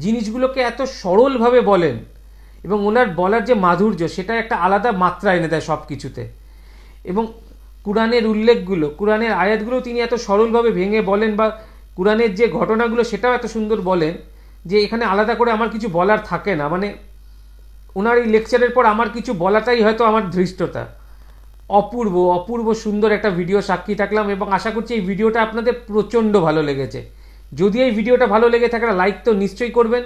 জিনিসগুলোকে এত সরলভাবে বলেন, এবং ওনার বলার যে মাধুর্য সেটা একটা আলাদা মাত্রা এনে দেয় সব কিছুতে। এবং কুরআনের উল্লেখগুলো, কুরআনের আয়াতগুলো তিনি এত সরলভাবে ভেঙে বলেন, বা কুরআনের যে ঘটনাগুলো সেটাও এত সুন্দর বলেন যে এখানে আলাদা করে আমার কিছু বলার থাকে না। মানে ওনার এই লেকচারের পর আমার কিছু বলাটাই হয়তো আমার ধৃষ্টতা। অপূর্ব অপূর্ব সুন্দর একটা ভিডিও সাক্ষী থাকলাম, এবং আশা করছি এই ভিডিওটা আপনাদের প্রচণ্ড ভালো লেগেছে। যদি এই ভিডিওটা ভালো লেগে থাকে লাইক তো নিশ্চয়ই করবেন,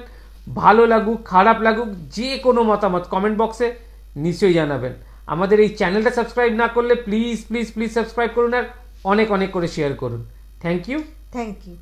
ভালো লাগুক খারাপ লাগুক যে কোনো মতামত কমেন্ট বক্সে নিশ্চয়ই জানাবেন। আমাদের এই চ্যানেলটা সাবস্ক্রাইব না করলে প্লিজ প্লিজ প্লিজ সাবস্ক্রাইব করুন, আর অনেক অনেক করে শেয়ার করুন। Thank you. Thank you.